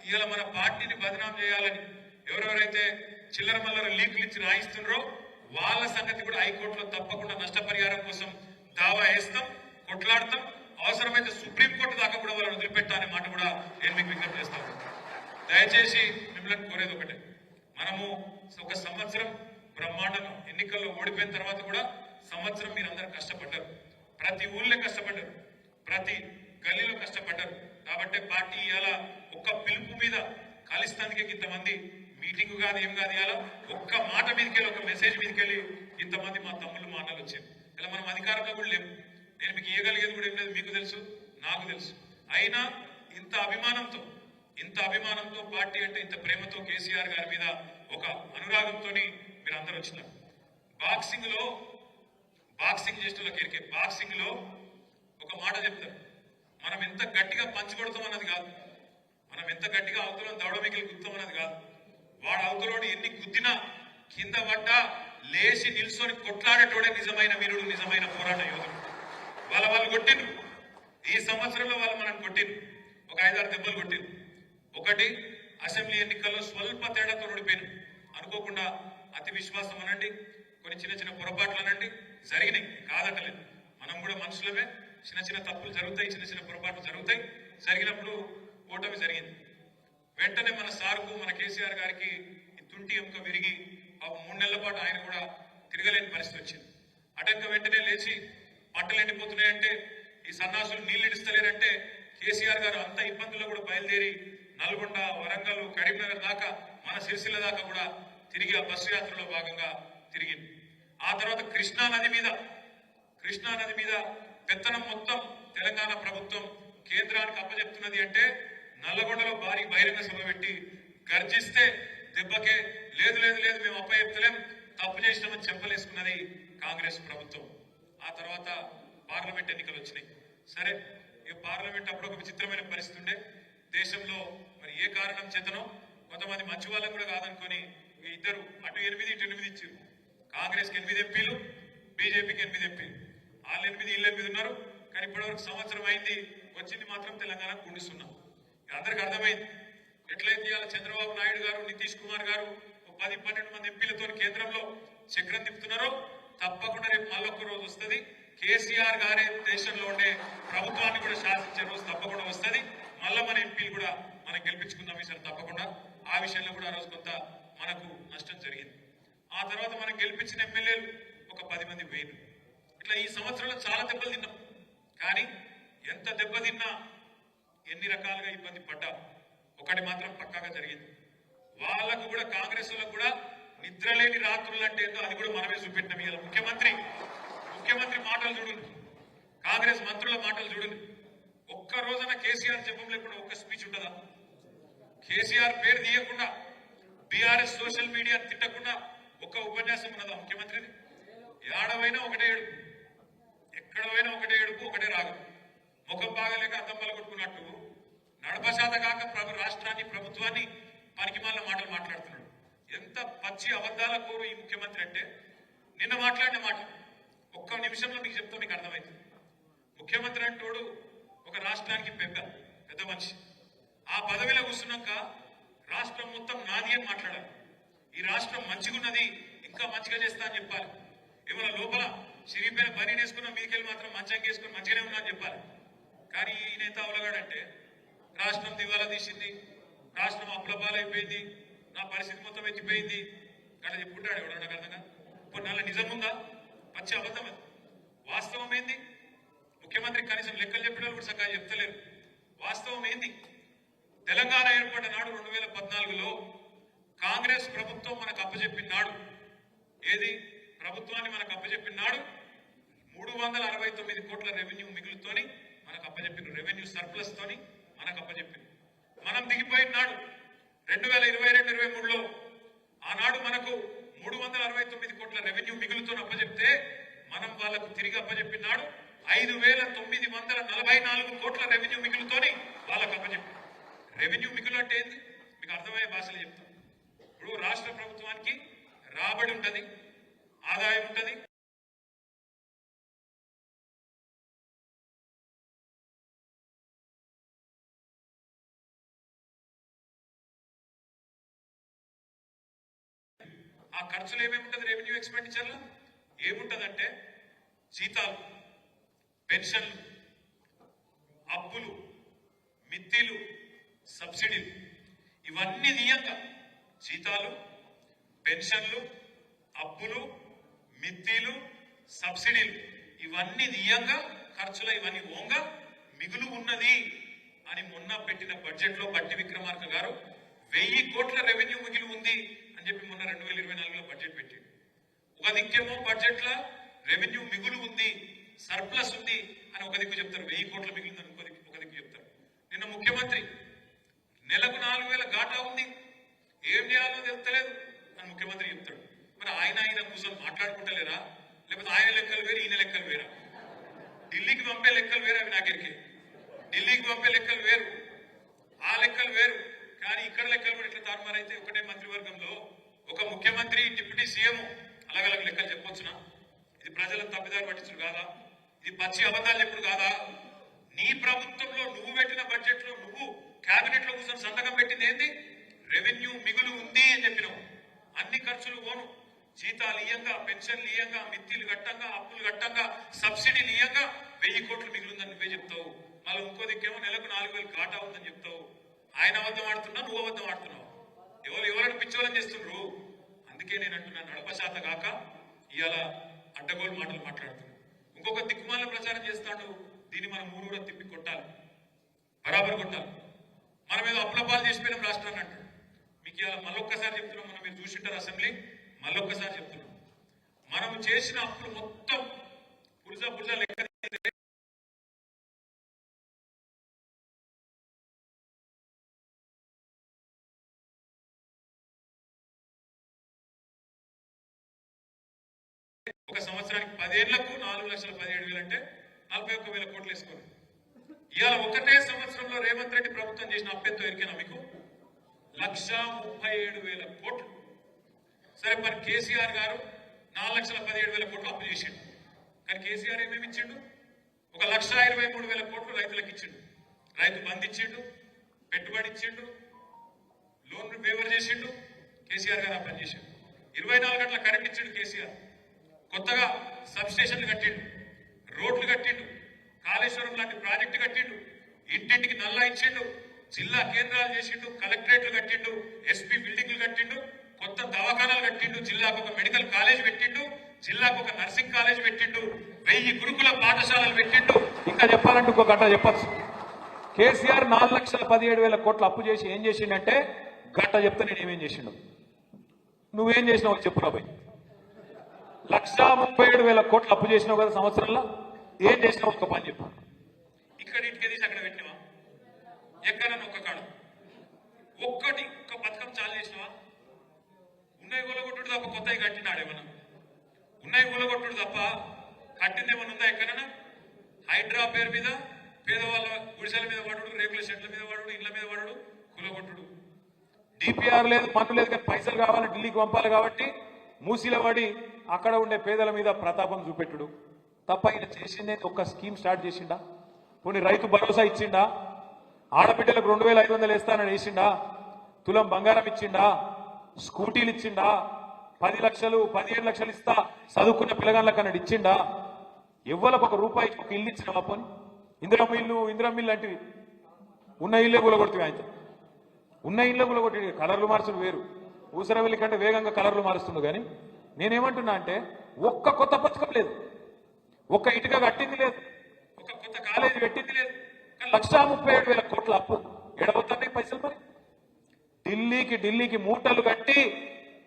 S2: ఇవాళ మన పార్టీని బదనాం చేయాలని ఎవరెవరైతే చిల్లర మల్లర లీకులు ఇచ్చి రాయిస్తున్నారో వాళ్ళ సంగతి కూడా హైకోర్టులో తప్పకుండా నష్టపరిహారం కోసం దావా వేస్తాం, కొట్లాడతాం. అవసరమైతే సుప్రీంకోర్టు దాకా కూడా వాళ్ళని వదిలిపెట్టాలనే మాట కూడా నేను మీకు విజ్ఞప్తి చేస్తాను. దయచేసి మిమ్మల్ని కోరేది ఒకటే, మనము ఒక సంవత్సరం బ్రహ్మాండంగా ఎన్నికల్లో ఓడిపోయిన తర్వాత కూడా సంవత్సరం మీరందరూ కష్టపడ్డారు, ప్రతి ఊళ్ళో కష్టపడ్డారు, ప్రతి గల్లీలో కష్టపడ్డారు. కాబట్టి పార్టీ ఇవాళ ఒక్క పిలుపు మీద కలిస్తానికి ఇంతమంది మీటింగ్ కాదు, ఏం కాదు, ఇవాళ ఒక్క మాట మీదకెళ్ళి, ఒక మెసేజ్ మీదకెళ్ళి ఇంతమంది మా తమ్ముళ్ళు మా అన్నలు వచ్చారు. ఇలా మనం అధికారంలో కూడా లేము, నేను మీకు ఇవ్వగలిగేది కూడా ఏం లేదు, మీకు తెలుసు, నాకు తెలుసు. అయినా ఇంత అభిమానంతో పార్టీ అంటే ఇంత ప్రేమతో కేసీఆర్ గారి మీద ఒక అనురాగంతో మీరు అందరూ వచ్చినారు. బాక్సింగ్ చేస్తున్న కెరికే బాక్సింగ్ లో ఒక మాట చెప్తారు, మనం ఎంత గట్టిగా పంచుకొడతాం అన్నది కాదు, మనం ఎంత గట్టిగా అవతలను దవడమిగిలి గుద్దాం అన్నది కాదు, వాడు అవతలోని ఎన్ని గుద్దినా కింద పడ్డా లేచి నిల్చొని కొట్లాడేటోడే నిజమైన వీరుడు, నిజమైన పోరాట యోధుడు. వాళ్ళు కొట్టిండ్రు, ఈ సంవత్సరంలో వాళ్ళు మనం కొట్టిండ్రు, ఒక 5-6 దెబ్బలు కొట్టిండ్రు. ఒకటి, అసెంబ్లీ ఎన్నికల్లో స్వల్ప తేడాతో ఓడిపోయినాం, అనుకోకుండా అతి విశ్వాసం అనండి, కొన్ని చిన్న పొరపాట్లు అనండి జరిగినాయి, కాదటలేదు. మనం కూడా మనుషులమే, చిన్న తప్పులు జరుగుతాయి, చిన్న పొరపాట్లు జరుగుతాయి. జరిగినప్పుడు ఓటమి జరిగింది. వెంటనే మన సార్కు, మన కేసీఆర్ గారికి తుంటి ఎముక విరిగి 3 నెలల పాటు ఆయన కూడా తిరగలేని పరిస్థితి వచ్చింది. అటంక వెంటనే లేచి పంటలు ఎండిపోతున్నాయంటే, ఈ సన్నాసులు నీళ్లు ఇడిస్తలేరంటే కేసీఆర్ గారు అంత ఇబ్బందుల్లో కూడా బయలుదేరి నల్గొండ, వరంగల్, కరీంనగర్ దాకా, మన సిరిసిల్ల దాకా కూడా తిరిగి ఆ బస్సు యాత్రలో భాగంగా తిరిగింది. ఆ తర్వాత కృష్ణా నది మీద పెత్తనం మొత్తం తెలంగాణ ప్రభుత్వం కేంద్రానికి అప్పచెప్తున్నది అంటే నల్లగొండలో భారీ బహిరంగ సభ పెట్టి గర్జిస్తే దెబ్బకే లేదు మేము అప్పచెప్తలేం, తప్పు చేసినామని చెప్పలేసుకున్నది కాంగ్రెస్ ప్రభుత్వం. ఆ తర్వాత పార్లమెంట్ ఎన్నికలు వచ్చినాయి. సరే, ఇక పార్లమెంట్ అప్పుడు ఒక విచిత్రమైన పరిస్థితి ఉండే దేశంలో. మరి ఏ కారణం చేతనో కొంతమంది మంచి వాళ్ళని కూడా కాదనుకొని ఇద్దరు అటు 8 ఇటు 8 ఇచ్చారు. కాంగ్రెస్కి 8 ఎంపీలు, బీజేపీకి 8 ఎంపీలు. వాళ్ళు 8 వీళ్ళు 8 ఉన్నారు. కానీ ఇప్పటివరకు సంవత్సరం అయింది, వచ్చింది మాత్రం తెలంగాణకు గుండిస్తున్నాం. అందరికి అర్థమైంది ఎట్లయితే ఇవాళ చంద్రబాబు నాయుడు గారు, నితీష్ కుమార్ గారు 10-12 మంది ఎంపీలతో కేంద్రంలో చక్రం తిప్పుతున్నారో తప్పకుండా రేపు మళ్ళొక్క రోజు వస్తుంది. కేసీఆర్ గారే దేశంలో ఉండే ప్రభుత్వాన్ని కూడా శాసించే రోజు తప్పకుండా వస్తుంది. మళ్ళా మన ఎంపీలు కూడా మనం గెలిపించుకుందాం ఈసారి తప్పకుండా. ఆ విషయంలో కూడా ఆ రోజు కొంత మనకు నష్టం జరిగింది. ఆ తర్వాత మనం గెలిపించిన ఎమ్మెల్యేలు ఒక 10 మంది పోయినారు. ఇట్లా ఈ సంవత్సరంలో చాలా దెబ్బలు తిన్నాం. కానీ ఎంత దెబ్బ తిన్నా, ఎన్ని రకాలుగా ఇబ్బంది పడ్డా, ఒకటి మాత్రం పక్కాగా జరిగింది. వాళ్ళకు కూడా, కాంగ్రెస్ వాళ్ళకు కూడా నిద్రలేని రాత్రులు అంటే ఏందో అది కూడా మనమే చూపెట్టినాం. ఇవాళ ముఖ్యమంత్రి మాటలు చూడండి, కాంగ్రెస్ మంత్రుల మాటలు చూడండి. ఒక్క రోజున కేసీఆర్ జపం లేకుండా ఒక్క స్పీచ్ ఉంటుందా? కేసీఆర్ పేరు తీయకుండా, బీఆర్ఎస్ సోషల్ మీడియా తిట్టకుండా ఒక్క ఉపన్యాసం ఉన్నదా ముఖ్యమంత్రిది? ఏడవైనా ఒకటే ఏడుపు, ఎక్కడ పోయినా ఒకటే ఏడుపు, ఒకటే రాగం. ముఖం బాగలేక అద్దం పలగొట్టుకున్నట్టు నడపశాత కాక రాష్ట్రాన్ని, ప్రభుత్వాన్ని పనికిమాలిన మాటలు మాట్లాడుతున్నాడు. ఎంత పచ్చి అబద్ధాల కోరు ఈ ముఖ్యమంత్రి అంటే, నిన్న మాట్లాడిన మాట ఒక్క నిమిషంలో మీకు చెప్తా, మీకు అర్థమవుతుంది. ముఖ్యమంత్రి అంటోడు ఒక రాష్ట్రానికి పెద్ద మనిషి. ఆ పదవిలో కూర్చున్నాక రాష్ట్రం మొత్తం నాది అని మాట్లాడాలి. ఈ రాష్ట్రం మంచిగున్నది, ఇంకా మంచిగా చేస్తా అని చెప్పాలి. ఏమైనా లోపల చిరిగిపోయిన పని వేసుకున్న మీదికెళ్ళి మాత్రం మంచంగా వేసుకుని మంచిగానే ఉన్నా అని చెప్పాలి. కానీ ఈ నేత అవలగాడంటే రాష్ట్రం దివాలా తీసింది, రాష్ట్రం అప్పుల పాలైపోయింది, నా పరిస్థితి మొత్తం ఎత్తిపోయింది అట్లా చెప్పుకుంటాడు. ఎవడో నాకు అర్థంగా ఇప్పుడు నెల నిజం ఉందా? పచ్చి అబద్ధం. వాస్తవం ఏంది? ముఖ్యమంత్రి కనీసం లెక్కలు చెప్పిన కూడా సరిగ్గా చెప్తలేరు. వాస్తవం ఏంది? తెలంగాణ ఏర్పడిన నాడు 2014లో కాంగ్రెస్ ప్రభుత్వం మనకు అప్పచెప్పిన నాడు, ఏది ప్రభుత్వాన్ని మనకు అప్పచెప్పిన నాడు 369 కోట్ల రెవెన్యూ మిగులుతోని మనకు అప్పచెప్పిన, రెవెన్యూ సర్ప్లస్ తోని మనకు అప్పచెప్పిన. మనం దిగిపోయిన నాడు 2022-23లో ఆనాడు మనకు 369 కోట్ల రెవెన్యూ మిగులుతో అప్పచెప్తే మనం వాళ్ళకు తిరిగి అప్పచెప్పినాడు 5,944 కోట్ల రెవెన్యూ మిగులుతోని వాళ్ళకు అప్పచెప్పారు. రెవెన్యూ మిగులు అంటే ఏంది? మీకు అర్థమయ్యే భాషలో చెప్తాం. ఇప్పుడు రాష్ట్ర ప్రభుత్వానికి రాబడి ఉంటది, ఆదాయం ఉంటది, ఆ ఖర్చులు ఏమేముంటది? రెవెన్యూ ఎక్స్పెండిచర్లో ఏముంటదంటే జీతాలు, పెన్షన్లు, అప్పులు, మిత్తిలు, సబ్సిడీలు, ఇవన్నీ నియంగా జీతాలు, పెన్షన్లు, అప్పులు, మిత్తిలు, సబ్సిడీలు ఇవన్నీ నియంగా ఖర్చుల ఇవన్నీ ఓంగా మిగులు ఉన్నది అని మొన్న పెట్టిన బడ్జెట్ లో బట్టి విక్రమార్క గారు 1000 కోట్ల రెవెన్యూ మిగిలి ఉంది అని చెప్పి మొన్న 2024లో బడ్జెట్ పెట్టింది. ఒక దిక్కేమో బడ్జెట్ లా రెవెన్యూ మిగులు ఉంది, సర్ప్లస్ ఉంది అని ఒక దిక్కు చెప్తారు, 1000 కోట్ల మిగిలిందని ఒక దిక్కు చెప్తారు. నిన్న ముఖ్యమంత్రి నెలకు 4,000 ఘాటా ఉంది, ఏం చేయాలో తెలుస్తలేదు అని ముఖ్యమంత్రి చెప్తాడు. మరి ఆయన కూర్చొని మాట్లాడుకుంటలేరా? లేకపోతే ఆయన లెక్కలు వేరు, ఈయన లెక్కలు వేరా? ఢిల్లీకి పంపే లెక్కలు వేరు, అవి నాకెరికే. ఢిల్లీకి పంపే లెక్కలు వేరు, ఆ లెక్కలు వేరు. కానీ ఇక్కడ లెక్కలు కూడా ఇట్లా తారుమారైతే ఒకటే మంత్రివర్గంలో ఒక ముఖ్యమంత్రి, డిప్యూటీ సీఎం అలాగ లెక్కలు చెప్పొచ్చునా? ఇది ప్రజలను తప్పిదారి పట్టించుడు కాదా? ఇది పచ్చి అబద్ధాలు చెప్పుడు కాదా? నీ ప్రభుత్వంలో నువ్వు పెట్టిన బడ్జెట్ లో నువ్వు కేబినెట్ లో కూర్చొని సంతకం పెట్టింది ఏంది? రెవెన్యూ మిగులు ఉంది అని చెప్పినావు. అన్ని ఖర్చులు పోను, జీతాలు ఇయ్యంగా, పెన్షన్లు ఇయ్యంగా, మిత్తిలు కట్టంగా, అప్పులు కట్టంగా, సబ్సిడీలు ఇయ్యంగా 1000 కోట్లు మిగులుందని నువ్వే చెప్తావు. మళ్ళీ ఇంకో దిక్కేమో నెలకు 4,000 ఘాటా ఉందని చెప్తావు. ఆయన అబద్ధం ఆడుతున్నా, నువ్వు అబద్ధం ఆడుతున్నావు. ఎవరైనా పిచ్చోళ్ళని చేస్తుండ్రు. అందుకే నేను అంటున్నాను, నడపశాత కాక ఇవాళ అడ్డగోలు మాటలు మాట్లాడుతున్నాను. ఇంకొక దిక్కుమాల ప్రచారం చేస్తాడు. దీన్ని మనం ఊరూరా తిప్పి కొట్టాలి, బరాబర్ కొట్టాలి. మనం ఏదో అప్లపాలు చేసిపోయినాం రాష్ట్రాన్ని అంటాడు. మీకు ఇవాళ మళ్ళొక్కసారి చెప్తున్నాం, మనం మీరు చూసింటారు అసెంబ్లీ, మళ్ళొక్కసారి చెప్తున్నాం. మనం చేసిన అప్పులు మొత్తం పురుజా లెక్క ఒక సంవత్సరానికి 10 ఏళ్లకు 4,17,000 అంటే 41,000 కోట్లు వేసుకోండి. ఇవాళ ఒకటే సంవత్సరంలో రేవంత్ రెడ్డి ప్రభుత్వం చేసిన అప్పెంతో ఎరికేనా మీకు? 1,37,000 కోట్లు. సరే, మరి కేసీఆర్ గారు 4,17,000 కోట్లు అప్పు చేసిండు. కానీ కేసీఆర్ ఏమేమి ఇచ్చిండు? 1,23,000 కోట్లు రైతులకు ఇచ్చిండు. రైతు బంధు ఇచ్చిండు, పెట్టుబడి ఇచ్చిండు, లోన్ ఫేవర్ చేసిండు. కేసీఆర్ గారు ఆ పని చేసిండు. 24 గంటల కరెంట్ ఇచ్చిండు కేసీఆర్. కొత్తగా సబ్ స్టేషన్లు కట్టిండు, రోడ్లు కట్టిండు, కాళేశ్వరం లాంటి ప్రాజెక్టు కట్టిండు, ఇంటింటికి నల్లా ఇచ్చిండు, జిల్లా కేంద్రాలు చేసిండు, కలెక్టరేట్లు కట్టిండు, ఎస్పీ బిల్డింగ్లు కట్టిండు, కొత్త దవాఖానాలు కట్టిండు, జిల్లాకు ఒక మెడికల్ కాలేజ్ పెట్టిండు, జిల్లాకు ఒక నర్సింగ్ కాలేజ్ పెట్టిండు, 1000 గురుకుల పాఠశాలలు పెట్టిండు. ఇంకా చెప్పాలంటే ఇంకో గంట చెప్పచ్చు. కేసీఆర్ 4,17,000 కోట్లు అప్పు చేసి ఏం చేసిండంటే, గంట చెప్తే నేను ఏమేం చేసిండు, నువ్వేం చేసినావు చెప్పు రాబోయ్. 1,37,000 కోట్లు అప్పు చేసినావు కదా సంవత్సరంలో, ఏం చేసినావు ఒక పని చెప్పు. ఇక్కడ ఇంటికి తీసి అక్కడ పెట్టినావా? ఎక్కడన్నా ఒక్క కాడ ఒక్క పథకం చాలు చేసినావా? ఉన్నాయి కూలగొట్టుడు తప్ప కొత్తవి కట్టినాడేమన్నా? ఉన్నాయి కూలగొట్టుడు తప్ప కట్టింది ఏమన్నా ఉందా ఎక్కడన్నా? హైడ్రా పేరు మీద పేదవాళ్ళ గుడిసెల మీద వాడు, రేకుల షెడ్ల మీద వాడు, ఇళ్ల మీద వాడు, కూలగొట్టుడు. డిపిఆర్ లేదు, మన్ను లేదు, కానీ పైసలు కావాలి, ఢిల్లీకి పంపాలి కాబట్టి మూసీల పడి అక్కడ ఉండే పేదల మీద ప్రతాపం చూపెట్టుడు తప్ప ఈయన చేసిందే ఒక్క స్కీమ్ స్టార్ట్ చేసిండా? కొన్ని రైతు భరోసా ఇచ్చిండా? ఆడబిడ్డలకు 2,500 వేస్తానని వేసిండా? తులం బంగారం ఇచ్చిండా? స్కూటీలు ఇచ్చిండా? 10 లక్షలు 15 లక్షలు ఇస్తా చదువుకున్న పిల్లగాళ్ళకి అన్నాడు, ఇచ్చిండా? ఎవ్వలకు ఒక రూపాయి ఒక ఇల్లు ఇచ్చినావా? పోని
S1: ఇందిరా మిల్లు లాంటివి ఉన్న ఇల్లే కూలగొడుతుంది ఆయన ఉన్న ఇల్లే కూలగొట్టి కలర్లు మార్చడం వేరు ఊసరవెల్లి కంటే వేగంగా కలర్లు మారుస్తుండు కానీ నేనేమంటున్నా అంటే ఒక్క కొత్త పథకం లేదు ఒక్క ఇటుక కట్టింది లేదు ఒక కొత్త కాలేజీ పెట్టింది లేదు కానీ 1,37,000 కోట్ల అప్పు ఎడబోతున్నాయి పైసలు మరి ఢిల్లీకి మూటలు కట్టి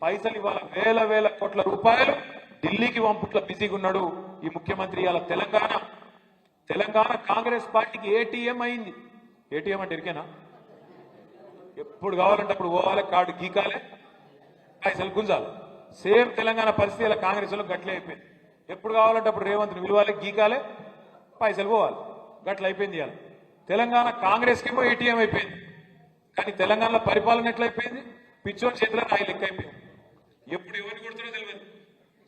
S1: పైసలు ఇవాళ వేల కోట్ల రూపాయలు ఢిల్లీకి పంపుట్ల బిజీగా ఉన్నాడు ఈ ముఖ్యమంత్రి. ఇవాళ తెలంగాణ కాంగ్రెస్ పార్టీకి ఏటీఎం అయింది. ఏటీఎం అంటే ఇరికేనా? ఎప్పుడు కావాలంటే అప్పుడు పోవాలి, కార్డు గీకాలే, పైసలు గుంజాలి. సేమ్ తెలంగాణ పరిస్థితి ఇలా కాంగ్రెస్ లో గట్లే అయిపోయింది. ఎప్పుడు కావాలంటే అప్పుడు రేవంత్ని విలువాలి, గీకాలే, పైసలు పోవాలి, గట్ల అయిపోయింది. ఇవాళ తెలంగాణ కాంగ్రెస్ కేమో ఏటీఎం అయిపోయింది. కానీ తెలంగాణలో పరిపాలన ఎట్లయిపోయింది? పిచ్చోని చేతిలో నాయి లెక్క అయిపోయింది. ఎప్పుడు ఎవరిని కొడుతున్నా తెలియదు.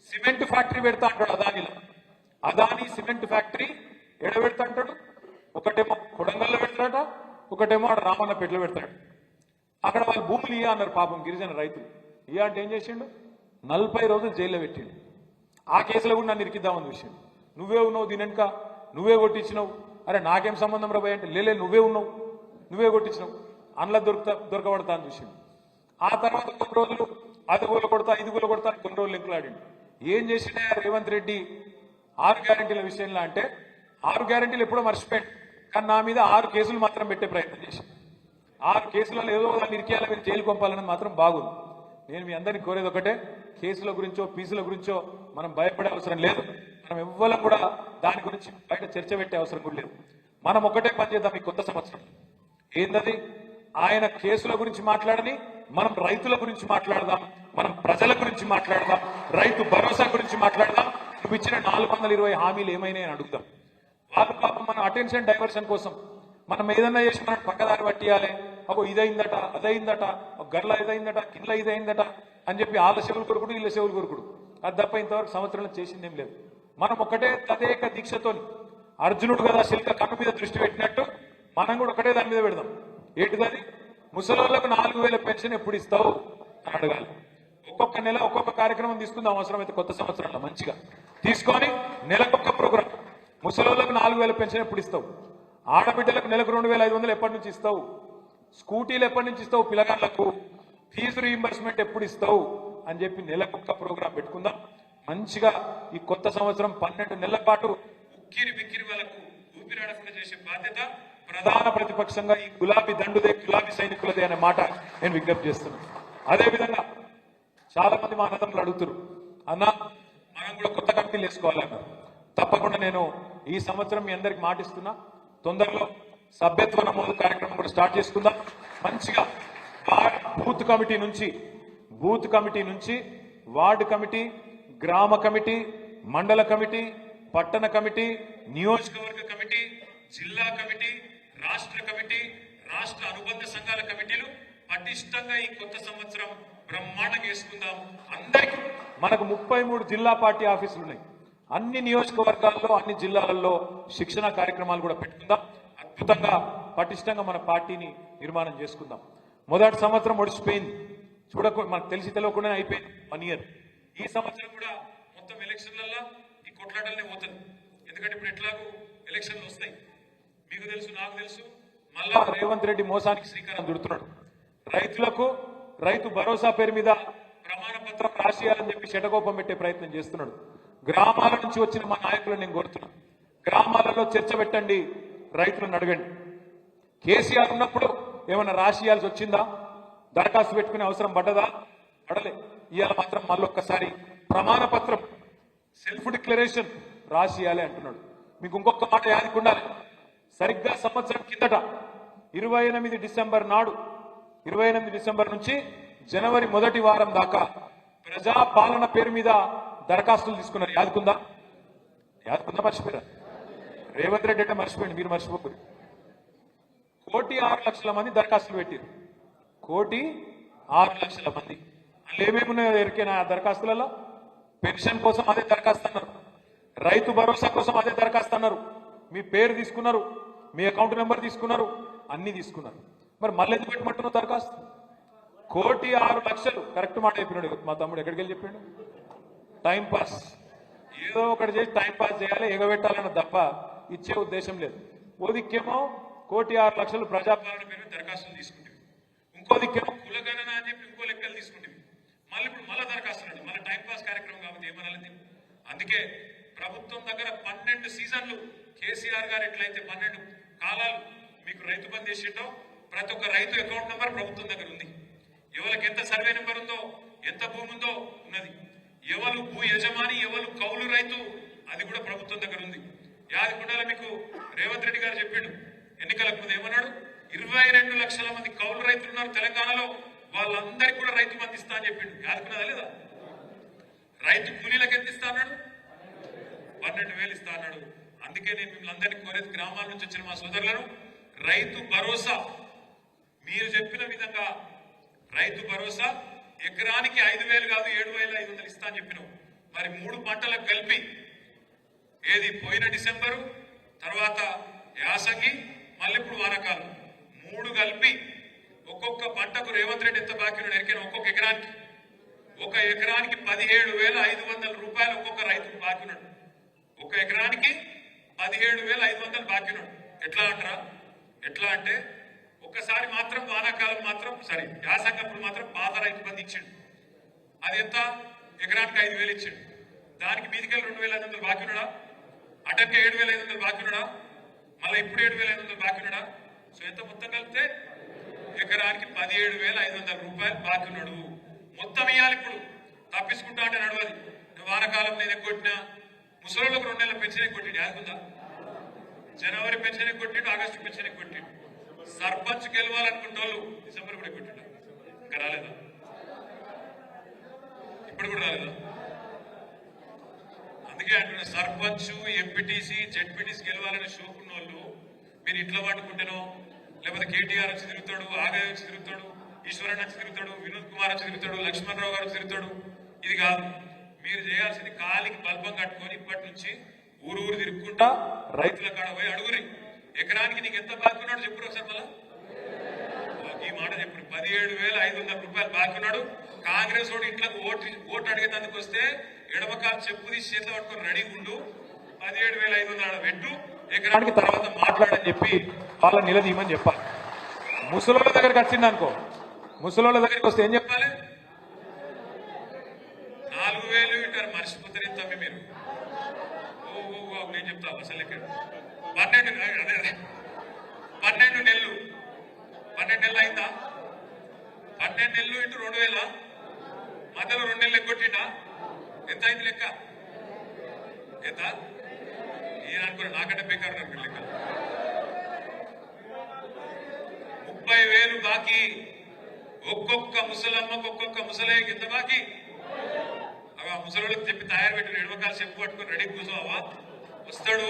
S1: సిమెంట్ ఫ్యాక్టరీ పెడతా అంటాడు అదాని సిమెంట్ ఫ్యాక్టరీ ఎడబెడతా అంటాడు. ఒకటేమో కొడంగల్లో పెడతాడట, ఒకటేమో ఆడ రామన్నపేటలో పెడతాడు. అక్కడ వాళ్ళు భూములు ఇయ్య అన్నారు పాపం గిరిజన రైతులు. ఇయ్య అంటే ఏం చేసిండు? 40 రోజులు జైల్లో పెట్టిండు. ఆ కేసులో కూడా నన్ను ఇరికిద్దామని చూసిండు. నువ్వే ఉన్నావు దీనెనక, నువ్వే కొట్టించినావు. అరే నాకేం సంబంధం రాబోయే అంటే లేలే నువ్వే ఉన్నావు, నువ్వే కొట్టించినావు, అందులో దొరకబడతా అని చూసిండు. ఆ తర్వాత కొన్ని రోజులు అది గోల కొడతా ఇది గోల కొడతా కొన్ని రోజులు ఎంకులాడిండు. ఏం చేసినా రేవంత్ రెడ్డి 6 గ్యారెంటీల విషయంలో అంటే 6 గ్యారెంటీలు ఎప్పుడో మర్చిపోయాడు. కానీ నా మీద 6 కేసులు మాత్రం పెట్టే ప్రయత్నం చేసి 6 కేసులలో ఏదో దాన్ని ఇరికేయాలి, మీరు జైలు పంపాలని మాత్రం బాగుంది. నేను మీ అందరినీ కోరేది ఒకటే, కేసుల గురించో ఫీజుల గురించో మనం భయపడే అవసరం లేదు. మనం ఎవ్వరం కూడా దాని గురించి బయట చర్చ పెట్టే అవసరం కూడా లేదు. మనం ఒకటే పని చేద్దాం ఈ కొత్త సంవత్సరం. ఏంటది? ఆయన కేసుల గురించి మాట్లాడని, మనం రైతుల గురించి మాట్లాడదాం, మనం ప్రజల గురించి మాట్లాడదాం, రైతు భరోసా గురించి మాట్లాడదాం. నువ్వు ఇచ్చిన 420 హామీలు ఏమైనా అని అడుగుదాం. వాళ్ళు పాపం మన అటెన్షన్ డైవర్షన్ కోసం మనం ఏదన్నా చేసి మనం పక్కదారి పట్టియాలి, అగో ఇదైందట అదైందట, గర్ల ఇదైందట కింద ఇదైందట అని చెప్పి వాళ్ళ చెవులు కొరుకుడు వీళ్ళ చెవులు కొరుకుడు. అది తప్ప ఇంతవరకు సంవత్సరంలో చేసిందేం లేదు. మనం ఒకటే తదేక దీక్షతోని అర్జునుడు కదా శిల్క కన్ను మీద దృష్టి పెట్టినట్టు మనం కూడా ఒకటే దాని మీద పెడదాం. ఏంటిది? ముసలోళ్లకు 4,000 పెన్షన్ ఎప్పుడు ఇస్తావు అని అడగాలి. ఒక్కొక్క నెల ఒక్కొక్క కార్యక్రమం తీసుకుందాం అవసరమైతే కొత్త సంవత్సరంలో మంచిగా తీసుకొని నెలకొక్క ప్రోగ్రాం. ముసలోళ్లకు 4,000 పెన్షన్ ఎప్పుడు ఇస్తావు? ఆడబిడ్డలకు నెలకు 2,500 ఎప్పటి నుంచి ఇస్తావు? స్కూటీలు ఎప్పటి నుంచి ఇస్తావు? పిల్లగాళ్లకు ఫీజు రీయింబర్స్మెంట్ ఎప్పుడు ఇస్తావు అని చెప్పి నెలకొక్క ప్రోగ్రాం పెట్టుకుందాం. మంచిగా ఈ కొత్త సంవత్సరం 12 నెలల పాటు ఉక్కిరి బిక్కిరి వాళ్ళకు ఊపిరాడకుండా చేసే బాధ్యత ప్రధాన ప్రతిపక్షంగా ఈ గులాబీ దండుదే గులాబీ సైనికులదే అనే మాట నేను విజ్ఞప్తి చేస్తున్నాను. అదేవిధంగా చాలా మంది మా అన్నదమ్ములు అడుగుతారు, అన్న మనం కూడా కొత్త కమిటీలు వేసుకోవాలన్నారు. తప్పకుండా నేను ఈ సంవత్సరం మీ అందరికి మాటిస్తున్నా, తొందరలో సభ్యత్వ నమోదు కార్యక్రమం కూడా స్టార్ట్ చేసుకుందాం. మంచిగా బూత్ కమిటీ నుంచి వార్డు కమిటీ, గ్రామ కమిటీ, మండల కమిటీ, పట్టణ కమిటీ, నియోజకవర్గ కమిటీ, జిల్లా కమిటీ, రాష్ట్ర కమిటీ, రాష్ట్ర అనుబంధ సంఘాల కమిటీలు పటిష్టంగా ఈ కొత్త సంవత్సరం బ్రహ్మాండంగా వేసుకుందాం. అందరికీ మనకు 33 జిల్లా పార్టీ ఆఫీసులు ఉన్నాయి. అన్ని నియోజకవర్గాల్లో అన్ని జిల్లాలలో శిక్షణ కార్యక్రమాలు కూడా పెట్టుకుందాం. అద్భుతంగా పటిష్టంగా మన పార్టీని నిర్మాణం చేసుకుందాం. మొదటి సంవత్సరం ఒడిచిపోయింది, మనకు తెలిసి తెలియకుండానే అయిపోయింది 1 ఇయర్. ఈ సంవత్సరం కూడా మొత్తం ఎలక్షన్లలో ఈ కొట్లాటలనే పోతుంది. ఎందుకంటే ఇప్పుడు ఎట్లాగూ ఎలక్షన్లు వస్తాయి, మీకు తెలుసు నాకు తెలుసు. మళ్ళా రేవంత్ రెడ్డి మోసానికి శ్రీకారం చుడుతున్నాడు. రైతులకు రైతు భరోసా పేరు మీద ప్రమాణ పత్రం రాసియాలని చెప్పి చెడగోపం పెట్టే ప్రయత్నం చేస్తున్నాడు. గ్రామాల నుంచి వచ్చిన మా నాయకులను నేను కోరుతున్నాను, గ్రామాలలో చర్చ పెట్టండి, రైతులను అడగండి. కేసీఆర్ ఉన్నప్పుడు ఏమైనా రాసియాల్సి వచ్చిందా? దరఖాస్తు పెట్టుకునే అవసరం పడ్డదా? పడలే. ఇవాళ మాత్రం మళ్ళొక్కసారి ప్రమాణ పత్రం సెల్ఫ్ డిక్లరేషన్ రాసియాలి అంటున్నాడు. మీకు ఇంకొక మాట యాదికుండాలి, సరిగ్గా సంవత్సరం కిందట 28 డిసెంబర్ నాడు 28 డిసెంబర్ నుంచి జనవరి మొదటి వారం దాకా ప్రజాపాలన పేరు మీద దరఖాస్తులు తీసుకున్నారు. యాదుకుందా? మర్చిపోయారా? రేవంత్ రెడ్డి అంటే మర్చిపోయింది, మీరు మర్చిపోకూడదు. 1,06,00,000 మంది దరఖాస్తులు పెట్టారు. 1,06,00,000 మంది. అందులో ఏమేమి ఉన్నాయో ఎరికైనా ఆ దరఖాస్తులలో? పెన్షన్ కోసం అదే దరఖాస్తు అన్నారు, రైతు భరోసా కోసం అదే దరఖాస్తు అన్నారు, మీ పేరు తీసుకున్నారు, మీ అకౌంట్ నెంబర్ తీసుకున్నారు, అన్ని తీసుకున్నారు. మరి మళ్ళీ ఎందుకు పెట్టమంటున్నారు దరఖాస్తు? 1,06,00,000. కరెక్ట్ మాట చెప్పినాడు మా తమ్ముడు. ఎక్కడికి వెళ్ళి చెప్పిండు? టైం పాస్, ఏదో ఒకటి చేసి టైం పాస్ చేయాలి, ఎగబెట్టాలన్న తప్ప ఇచ్చే ఉద్దేశం లేదు. ఓ దిక్కేమో 1,06,00,000 ప్రజాపాలన పేరు మీద దరఖాస్తులు తీసుకుంటుంది, ఇంకో దిక్కేమో కులగణన అని చెప్పి ఇంకో లెక్కలు తీసుకుంటుంది. మళ్ళీ ఇప్పుడు మళ్ళీ దరఖాస్తులు మళ్ళీ టైంపాస్ కార్యక్రమం కాబట్టి ఏమనాలి. అందుకే ప్రభుత్వం దగ్గర 12 సీజన్లు కేసీఆర్ గారు ఎట్లయితే 12 కాలాలు మీకు రైతు బంద్ చేసిండో ప్రతి ఒక్క రైతు అకౌంట్ నెంబర్ ప్రభుత్వం దగ్గర ఉంది. ఎవరికి ఎంత సర్వే నెంబర్ ఉందో, ఎంత భూమి ఉందో ఉన్నది. ఎవరు భూ యజమాని, ఎవరు కౌలు రైతు, అది కూడా ప్రభుత్వం దగ్గర ఉంది. యాదకుండాల మీకు రేవంత్ రెడ్డి గారు చెప్పిండు ఎన్నికలకు ముందు ఏమన్నాడు, 22 లక్షల మంది కౌలు రైతులు ఉన్నారు తెలంగాణలో, వాళ్ళందరికీ కూడా రైతు బంధు ఇస్తా అని చెప్పిండు. యాదకున్నదా లేదా? రైతు కూలీలకు ఎంత ఇస్తా అన్నాడు? 12,000 ఇస్తా అన్నాడు. అందుకే నేను మిమ్మల్ని అందరినీ కోరేది, గ్రామాల నుంచి వచ్చిన మా సోదరులను, రైతు భరోసా మీరు చెప్పిన విధంగా రైతు భరోసా ఎకరానికి 5,000 కాదు 7,500 ఇస్తా అని చెప్పినాం. మరి 3 పంటలకు కలిపి, ఏది పోయిన డిసెంబరు, తర్వాత యాసంగి, మళ్ళీ ఇప్పుడు వానాకాలం, 3 కలిపి ఒక్కొక్క పంటకు రేవంత్ రెడ్డి ఎంత బాకీ ఉన్నాడు ఎరికైనా? ఒక్కొక్క ఎకరానికి 17,500 రూపాయలు ఒక్కొక్క రైతుకు బాకీ ఉన్నాడు. ఒక ఎకరానికి 17,500 బాకీ ఉన్నాడు. ఎట్లా అంటారా? ఎట్లా అంటే ఒక్కసారి మాత్రం వానాకాలం మాత్రం సరే యాసంగప్పుడు మాత్రం పాత రైతు బంధు ఇచ్చిండు. అది ఎంత? ఎకరానికి 5,000 ఇచ్చిండు. దానికి మీదికెళ్ళి 2,500 బాకీ ఉన్నాడా? అటంకే 7,500 బాకీ ఉన్నాడా? మళ్ళీ ఇప్పుడు 7,500 బాకీ ఉన్నాడా? సో ఎంత మొత్తం కలిపితే ఎకరానికి 17,500 రూపాయలు బాకీ ఉన్నాడు. మొత్తం ఇవ్వాలి. ఇప్పుడు తప్పించుకుంటా అంటే నడవది. వానకాలం నేను కొట్టినా ముసలోళ్ళకు 2 నెలల పెన్షన్ కొట్టిండు. యాదుకుందా? జనవరి పెన్షన్ కొట్టిండు, ఆగస్టు పెన్షన్ కొట్టిండు. సర్పంచ్ గెలవాలనుకుంటే వాళ్ళు డిసెంబర్ కూడా కొట్టిండు. ఇంకా రాలేదా? ఇప్పుడు కూడా రాలేదా? అందుకే అంటున్నా, సర్పంచ్, ఎంపీటీసీ, జెడ్పీటీసీ గెలవాలని షోకున్న వాళ్ళు మీరు ఇంట్లో పట్టుకుంటేనో, లేకపోతే కేటీఆర్ వచ్చి తిరుగుతాడు, ఆగయ్య వచ్చి తిరుగుతాడు, ఈశ్వరన్ వచ్చి తిరుగుతాడు, వినోద్ కుమార్ వచ్చి తిరుగుతాడు, లక్ష్మణరావు గారు తిరుగుతాడు. ఇది కాదు. మీరు చేయాల్సింది కాలికి బల్బం కట్టుకొని ఇప్పటి నుంచి ఊరు తిరుగుకుంటా రైతుల కాడ పోయి అడుగురి, ఎకరానికి నీకు ఎంత బాకీ ఉన్నాడు చెప్పుడు ఒకసారి. మళ్ళా ఈ మాట చెప్పు. 17,500 రూపాయలు బాకీ ఉన్నాడు. కాంగ్రెస్ వాడు ఇంట్లో ఓటు అడిగేందుకు వస్తే ఎడమకాలు చెప్పు తీసి చేతిలో పట్టుకొని రెడీగా ఉండు, 17,500 పెట్టు, ఎకరానికి తర్వాత మాట్లాడని చెప్పి వాళ్ళ నిలదీయమని చెప్పాలి. ముసలోళ్ళ దగ్గరికి వచ్చింది అనుకో, ముసలోళ్ళ దగ్గరికి వస్తే ఏం చెప్పాలి? 4,000 ఇటారు. మర్చిపోతారు తమ్మి మీరు. నేను చెప్తా అసలు ఇక్కడ 12 నెలలు 12 నెలలు అయిందా? 12 నెలలు ఇంటూ 2,000, మధ్యలో 2 నెలలు ఎగ్గొట్టిండా? ఎంత అయింది లెక్క? ఎంత? ఈయన అనుకున్నా నాకంటే బేకారు అనుకున్న లెక్క. 30,000 బాకీ. ఒక్కొక్క ముసలమ్మకు, ఒక్కొక్క ముసలయ్యకి ఎంత బాకీ? అవి ఆ ముసలోళ్ళకి చెప్పి తయారు పెట్టిన ఎడమకాలు చెప్పు పట్టుకొని రెడీ కూర్చోవా? వస్తాడు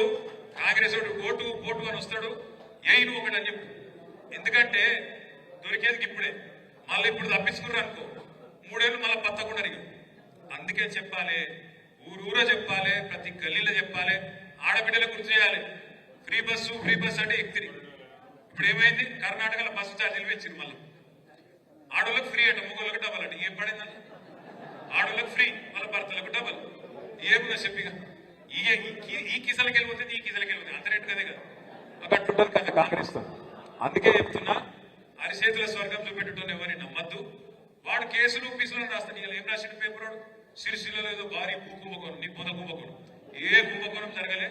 S1: కాంగ్రెస్ ఓటు పోటు అని వస్తాడు, ఏను ఒకటి అని చెప్పు. ఎందుకంటే దొరికేది ఇప్పుడే, మళ్ళీ ఇప్పుడు తప్పించుకున్నారు అనుకో 3 ఏళ్ళు మళ్ళీ పత్తకుండా అడిగాం. అందుకే చెప్పాలి, ఊరూరా చెప్పాలి, ప్రతి గల్లీలో చెప్పాలి, ఆడబిడ్డలకు గుర్తు చేయాలి. ఫ్రీ బస్సు అంటే ఎక్కిరి. ఇప్పుడు ఏమైంది? కర్ణాటకలో బస్సు ఛార్జీలు పెంచారు. మళ్ళీ ఆడోళ్ళకి ఫ్రీ అంట, మగోళ్ళకి డబల్ అంట. ఏం పడిందన్న? ఆడోళ్ళకి ఫ్రీ, మళ్ళీ భర్తలకు డబల్. ఏముందో చెప్పిగా ఈ కిసలకి వెళ్ళిపోతుంది, ఈ కిసలకి వెళ్ళిపోతుంది. అంత రేటు కదే కదా అక్కడుంటారు కదా కాంగ్రెస్ తో. అందుకే చెప్తున్నా, అరిచేతుల స్వర్గం చూపెట్టడం ఎవరిని నమ్మద్దు. వాడు కేసులు పీసులు రాస్తాడు. ఇలా ఏం రాసిన పేపర్ వాడు? సిరిసిల్లలో ఏదో భారీ భూ కుంభకోణం, నీ పొద కుంభకోణం. ఏ కుంభకోణం జరగలే,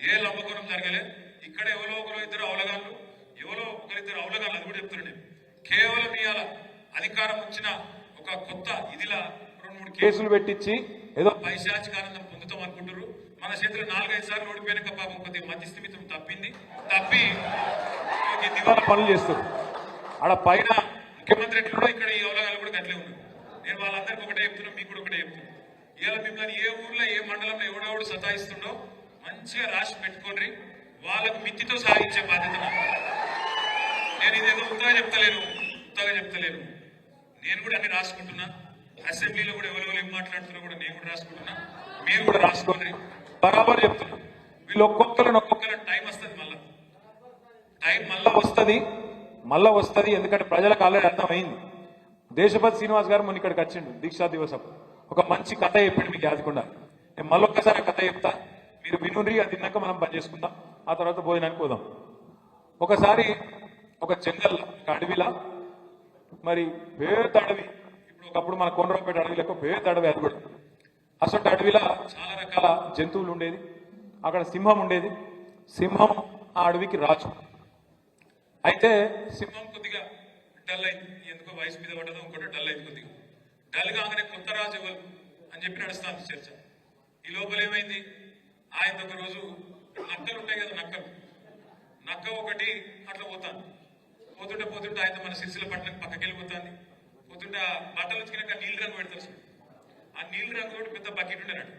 S1: ఏ లంబకోణం జరగలే. ఇక్కడ ఎవరో ఒకరు ఇద్దరు అవలగాళ్ళు, ఎవరో ఒకరిద్దరు అవలగాళ్ళు. అది కూడా చెప్తున్నాను నేను. కేవలం ఇవాళ అధికారం వచ్చిన ఒక కొత్త ఇదిలా 2-3 కేసులు పెట్టించి ఏదో పైశాచిక ఆనందం పొందుతాం అనుకుంటారు. మన చేతిలో 4-5 సార్లు ఓడిపోయినాక పాపం కొద్దిగా మధ్యస్థిమితం తప్పి దివాలా పనులు చేస్తారు. ఆడ పైన ముఖ్యమంత్రి ఎట్లా ఇక్కడ ఈ అవలగాలు కూడా గట్లే ఉన్నారు. నేను వాళ్ళందరికీ ఒకటే చెప్తున్నా, మీకు కూడా ఒకటే చెప్తున్నా. ఇవాళ మిమ్మల్ని ఏ ఊర్లో ఏ మండలంలో ఎవడెవడు సతాయిస్తుండో మంచిగా రాసి పెట్టుకోండి. వాళ్ళకు మిత్తితో సాగించే బాధ్యత. నేను ఇదేదో ఉత్తగా చెప్తలేను. నేను కూడా అన్ని రాసుకుంటున్నా. అసెంబ్లీలో కూడా ఎవరెవరు ఏం మాట్లాడుతున్నా కూడా నేను కూడా రాసుకుంటున్నా. మీరు కూడా రాసుకోండి. బరాబర్ చెప్తున్నా. వీళ్ళు ఒక్కొక్కరు టైం వస్తుంది. టైం మళ్ళా వస్తుంది. ఎందుకంటే ప్రజలకు ఆల్రెడీ అర్థమైంది. దేశపతి శ్రీనివాస్ గారు మొన్న ఇక్కడికి వచ్చిండు దీక్షా దివసం. ఒక మంచి కథ చెప్పిండు మీకు యాదకుండా. నేను మళ్ళొక్కసారి కథ చెప్తా, మీరు వినుండ్రి. అది తిన్నాక మనం పని చేసుకుందాం. ఆ తర్వాత భోజనానికి పోదాం. ఒకసారి ఒక జంగల్ అడవిలా మరి పేద అడవి, ఇప్పుడు ఒకప్పుడు మన కోనరావుపేట అడవి లెక్క పేద అడవి, అది కూడా అసలు అడవిలా చాలా రకాల జంతువులు ఉండేది. అక్కడ సింహం ఉండేది. సింహం ఆ అడవికి రాజు. అయితే సింహం కొద్దిగా డల్ అయింది, ఎందుకో వయసు మీద పడ్డదో ఇంకోటి డల్ అయింది. కొద్దిగా డల్ కాగానే కొత్త రాజు ఎవరు అని చెప్పి నడుస్తాను చర్చ. ఈ లోపల ఏమైంది, ఆయన ఒక రోజు నక్కలు ఉంటాయి కదా, నక్క ఒకటి అట్లా పోతుంటే ఆయన మన సిరిసిల్ల పట్టణం పక్కకి వెళ్ళిపోతుంది. పోతుంటే ఆ బట్టలు వచ్చినాక నీళ్ళు రంగు పెడతారు చూడు, ఆ నీళ్ళు రంగు కూడా పెద్ద బకెట్ ఉండేనాడు.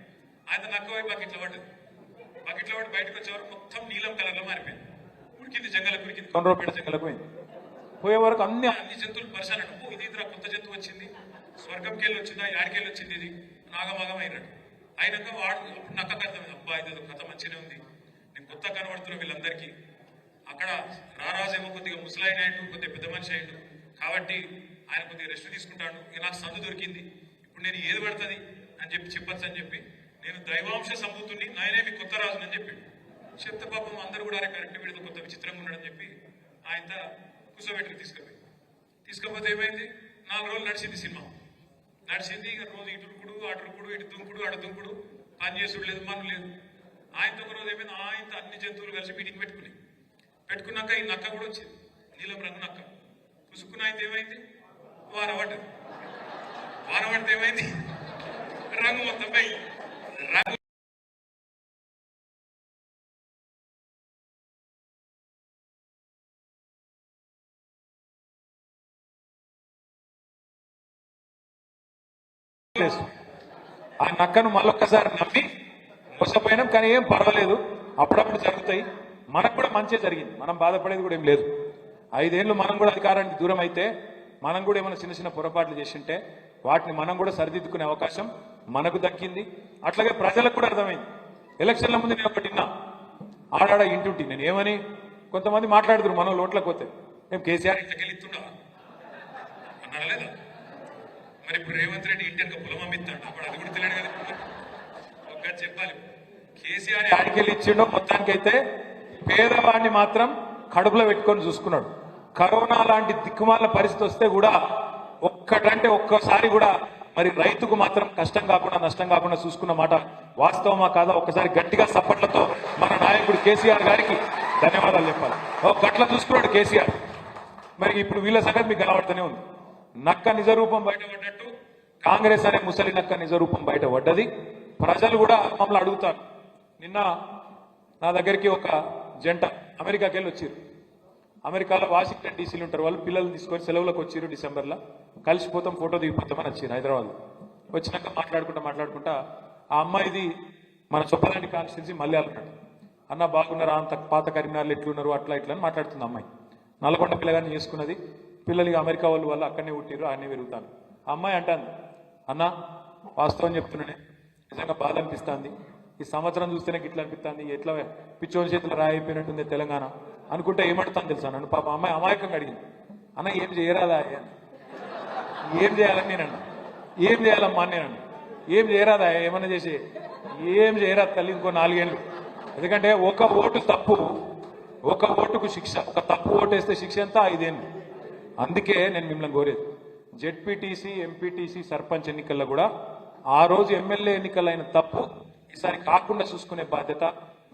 S1: ఆయన నక్క పోయి బకెట్లో పడ్డది. బయటకు వచ్చేవారు మొత్తం నీలం కలర్ లో మారిపోయింది. ఉడికింది, జంగలకు ఉడికింది, కొండరపేట జంగలకు పోయింది. పోయే వరకు అన్ని జంతువులు పరిశాన, ఇది ఇతర కొత్త జంతువు వచ్చింది, స్వర్గంకి వెళ్ళి వచ్చిందా, యాడికెళ్ళి వచ్చింది, ఇది నాగమాగం అయినాడు. అయినాక వాడు నక్క అర్థం, అబ్బా ఇదేదో కథ మంచిగానే ఉంది, నేను కొత్త కనబడుతున్నా వీళ్ళందరికీ. అక్కడ రారాజేమో కొద్దిగా ముసలాయన అయ్యిండు, కొద్దిగా పెద్ద మనిషి అయ్యిండు, కాబట్టి ఆయన కొద్దిగా రెస్ట్ తీసుకుంటాడు. ఇక నాకు సందు దొరికింది, ఇప్పుడు నేను ఏది పడుతుంది అని చెప్పచ్చు అని చెప్పి నేను దైవాంశ సంభూతుని, నాయనేమి కొత్త రాజుని అని చెప్పి చెప్తే పాపం అందరూ కూడా కరెక్ట్ వీడితో కొత్త విచిత్రంగా ఉన్నాడని చెప్పి ఆయన కూర్చోబెట్టుకు తీసుకపోతే ఏమైంది, 4 రోజులు నడిచింది సినిమా. నడిచింది. ఇక రోజు ఇటుకుడు అటుకుడు, ఇటు దుంకుడు అటు దుంకుడు, పని చేసుడు లేదు, మనం లేదు. ఆయనతో ఒక రోజు ఏమైంది, ఆయనతో అన్ని జంతువులు కలిసి మీటింగ్ పెట్టుకున్నాక ఈ నక్క కూడా వచ్చింది, నీలం రంగు నక్క. పుసుక్కున్న ఆయనతో ఏమైంది, వాన పడితే ఏమైంది, రంగు మొత్తం పోయి రంగు ఆ నక్కను మళ్ళొక్కసారి నమ్మి మోసపోయినాం. కానీ ఏం పర్వాలేదు, అప్పుడప్పుడు జరుగుతాయి, మనకు కూడా మంచి జరిగింది, మనం బాధపడేది కూడా ఏం లేదు. 5 ఏళ్ళు మనం కూడా అధికారానికి దూరం అయితే మనం కూడా ఏమైనా చిన్న పొరపాట్లు చేసింటే వాటిని మనం కూడా సరిదిద్దుకునే అవకాశం మనకు దక్కింది. అట్లాగే ప్రజలకు కూడా అర్థమైంది. ఎలక్షన్ల ముందు నేను ఒకటి విన్నా, ఆడాడ ఇంటుంటి నేను ఏమని కొంతమంది మాట్లాడుతున్నారు, మనం లోట్లకు పోతే మేము కేసీఆర్ ఇంట్లోకి ఇస్తుండా అన్నారా లేదా? మరి ఇప్పుడు రేవంత్ రెడ్డి ఇంటికి పొలం అమ్మిస్తాడు, అప్పుడు అది కూడా తెలియదు కదా. ఒక్క చెప్పాలి, కేసీఆర్ ఆడికెళ్ళి ఇచ్చిండో మొత్తానికైతే పేదవాడిని మాత్రం కడుపులో పెట్టుకొని చూసుకున్నాడు. కరోనా లాంటి దిక్కుమాల పరిస్థితి వస్తే కూడా ఒక్కసారి కూడా మరి రైతుకు మాత్రం కష్టం కాకుండా నష్టం కాకుండా చూసుకున్న మాట వాస్తవమా కాదా? ఒక్కసారి గట్టిగా సప్పట్లతో మన నాయకుడు కేసీఆర్ గారికి ధన్యవాదాలు చెప్పాలి. గట్ల చూసుకున్నాడు కేసీఆర్. మరి ఇప్పుడు వీళ్ళ సంగతి మీకు కనబడుతూనే ఉంది. నక్క నిజరూపం బయటపడ్డట్టు కాంగ్రెస్ అనే ముసలి నక్క నిజరూపం బయటపడ్డది. ప్రజలు కూడా మమ్మల్ని అడుగుతారు. నిన్న నా దగ్గరికి ఒక జంట అమెరికాకి వెళ్ళి వచ్చారు. అమెరికాలో వాషింగ్టన్ డీసీలు ఉంటారు, వాళ్ళు పిల్లలు తీసుకొని సెలవులకు వచ్చారు. డిసెంబర్లో కలిసిపోతాం, ఫోటో దిగిపోతామని వచ్చారు హైదరాబాద్. వచ్చినాక మాట్లాడుకుంటా ఆ అమ్మాయిది మన చొప్పలాంటి కాన్స్టిట్యున్సీ మల్యాలు ఉన్నాడు. అన్న బాగున్నారా, అంత పాత కరీంనగర్లు ఎట్లున్నారు, అట్లా ఇట్లా అని మాట్లాడుతుంది అమ్మాయి. నల్గొండ పిల్లగాన్ని చేసుకున్నది, పిల్లలకి అమెరికా వాళ్ళు అక్కడనే పుట్టిరు, అన్నీ పెరుగుతాను. ఆ అమ్మాయి అంటాను, అన్న వాస్తవం చెప్తున్నానే, నిజంగా బాధ అనిపిస్తుంది, ఈ సంవత్సరం చూస్తేనే ఇట్లా అనిపిస్తుంది, ఎట్లా పిచ్చోని చేతులు రాయిపోయినట్టుంది తెలంగాణ అనుకుంటే ఏమంటాను తెలుసా నన్ను. పాప అమ్మాయి అమాయకంగా అడిగింది, అన్న ఏం చేయరాదా, ఏం చేయాలని నేనన్నా, ఏం చేయాలమ్మా అని నేనన్నా, ఏం చేయరాదా, ఏమన్నా చేసి ఏం చేయరాదు తల్లి, ఇంకో 4 ఏళ్ళు. ఎందుకంటే ఒక ఓటు తప్పు, ఒక ఓటుకు శిక్ష, ఒక తప్పు ఓటు వేస్తే శిక్ష ఎంత, 5 ఏళ్ళు. అందుకే నేను మిమ్మల్ని కోరేది, జెడ్పీటీసీ ఎంపీటీసీ సర్పంచ్ ఎన్నికల్లో కూడా ఆ రోజు ఎమ్మెల్యే ఎన్నికలైన తప్పు ఈసారి కాకుండా చూసుకునే బాధ్యత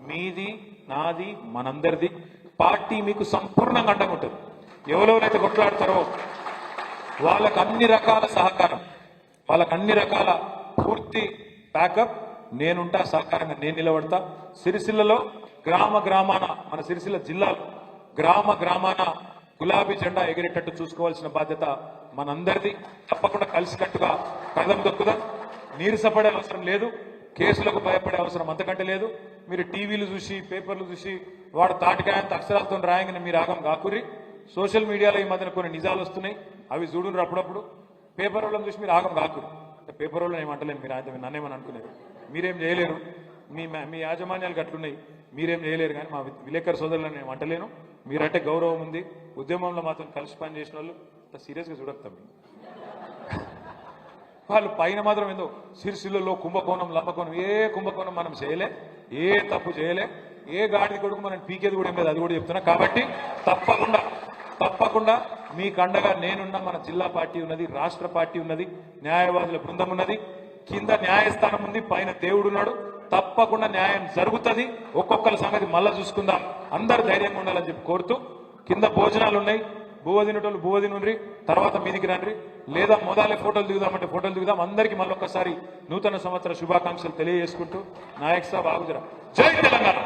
S1: మీది, నాది, మనందరిది. పార్టీ మీకు సంపూర్ణంగా అండగా ఉంటుంది. ఎవరెవరైతే కొట్లాడతారో వాళ్ళకు అన్ని రకాల సహకారం, వాళ్ళకు అన్ని రకాల పూర్తి బ్యాకప్ నేనుంటా, సహకారంగా నేను నిలబడతా. సిరిసిల్లలో గ్రామాన, మన సిరిసిల్ల జిల్లాలో గ్రామాన గులాబీ జెండా ఎగిరేటట్టు చూసుకోవాల్సిన బాధ్యత మనందరిది. తప్పకుండా కలిసికట్టుగా కదం దొక్కుదాం. నీరసపడే అవసరం లేదు, కేసులకు భయపడే అవసరం అంతకంటే లేదు. మీరు టీవీలు చూసి పేపర్లు చూసి వాడు తాటికాయంత అక్షరాలతో రాయంగానే మీరు ఆగం కాకుర్రి. సోషల్ మీడియాలో ఈ మధ్యన కొన్ని నిజాలు వస్తున్నాయి, అవి చూడున్నారు అప్పుడప్పుడు. పేపర్ వాళ్ళని చూసి మీరు ఆగం కాకురు. పేపర్ వాళ్ళని ఏమంటలేము, మీరు ఆయన నన్నేమని అనుకునేది, మీరేం చేయలేరు, మీ యాజమాన్యాలు గట్లున్నాయి, మీరేం చేయలేరు. కానీ మా విలేకరు సోదరులను నేను అంటలేను. మీరంటే గౌరవం ఉంది, ఉద్యమంలో మాత్రం కలిసి పని చేసిన వాళ్ళు అంత సీరియస్గా చూడతాం. వాళ్ళు పైన మాత్రం ఏదో సిరిసిల్లలో కుంభకోణం లంబకోణం, ఏ కుంభకోణం మనం చేయలే, ఏ తప్పు చేయలే. ఏ గాడిది కొడుకు మనం పీకేది కూడా ఏం లేదు, అది కూడా చెప్తున్నా. కాబట్టి తప్పకుండా తప్పకుండా మీకు అండగా నేనున్నా, మన జిల్లా పార్టీ ఉన్నది, రాష్ట్ర పార్టీ ఉన్నది, న్యాయవాదుల బృందం ఉన్నది, కింద న్యాయస్థానం ఉంది, పైన దేవుడు ఉన్నాడు. తప్పకుండా న్యాయం జరుగుతుంది. ఒక్కొక్కరి సంగతి మళ్ళా చూసుకుందాం. అందరు ధైర్యంగా ఉండాలని చెప్పి కోరుతూ, కింద భోజనాలు ఉన్నాయి, బువ్వ తినేటోళ్ళు బువ్వ తినుండ్రి, తర్వాత మీదికి రండి, లేదా మొదలే ఫోటోలు దిగుదామంటే ఫోటోలు దిగుదాం. అందరికీ మళ్ళొక్కసారి నూతన సంవత్సర శుభాకాంక్షలు తెలియజేసుకుంటూ నాయక్ సాబ్ ఆగుజరా. జై తెలంగాణ.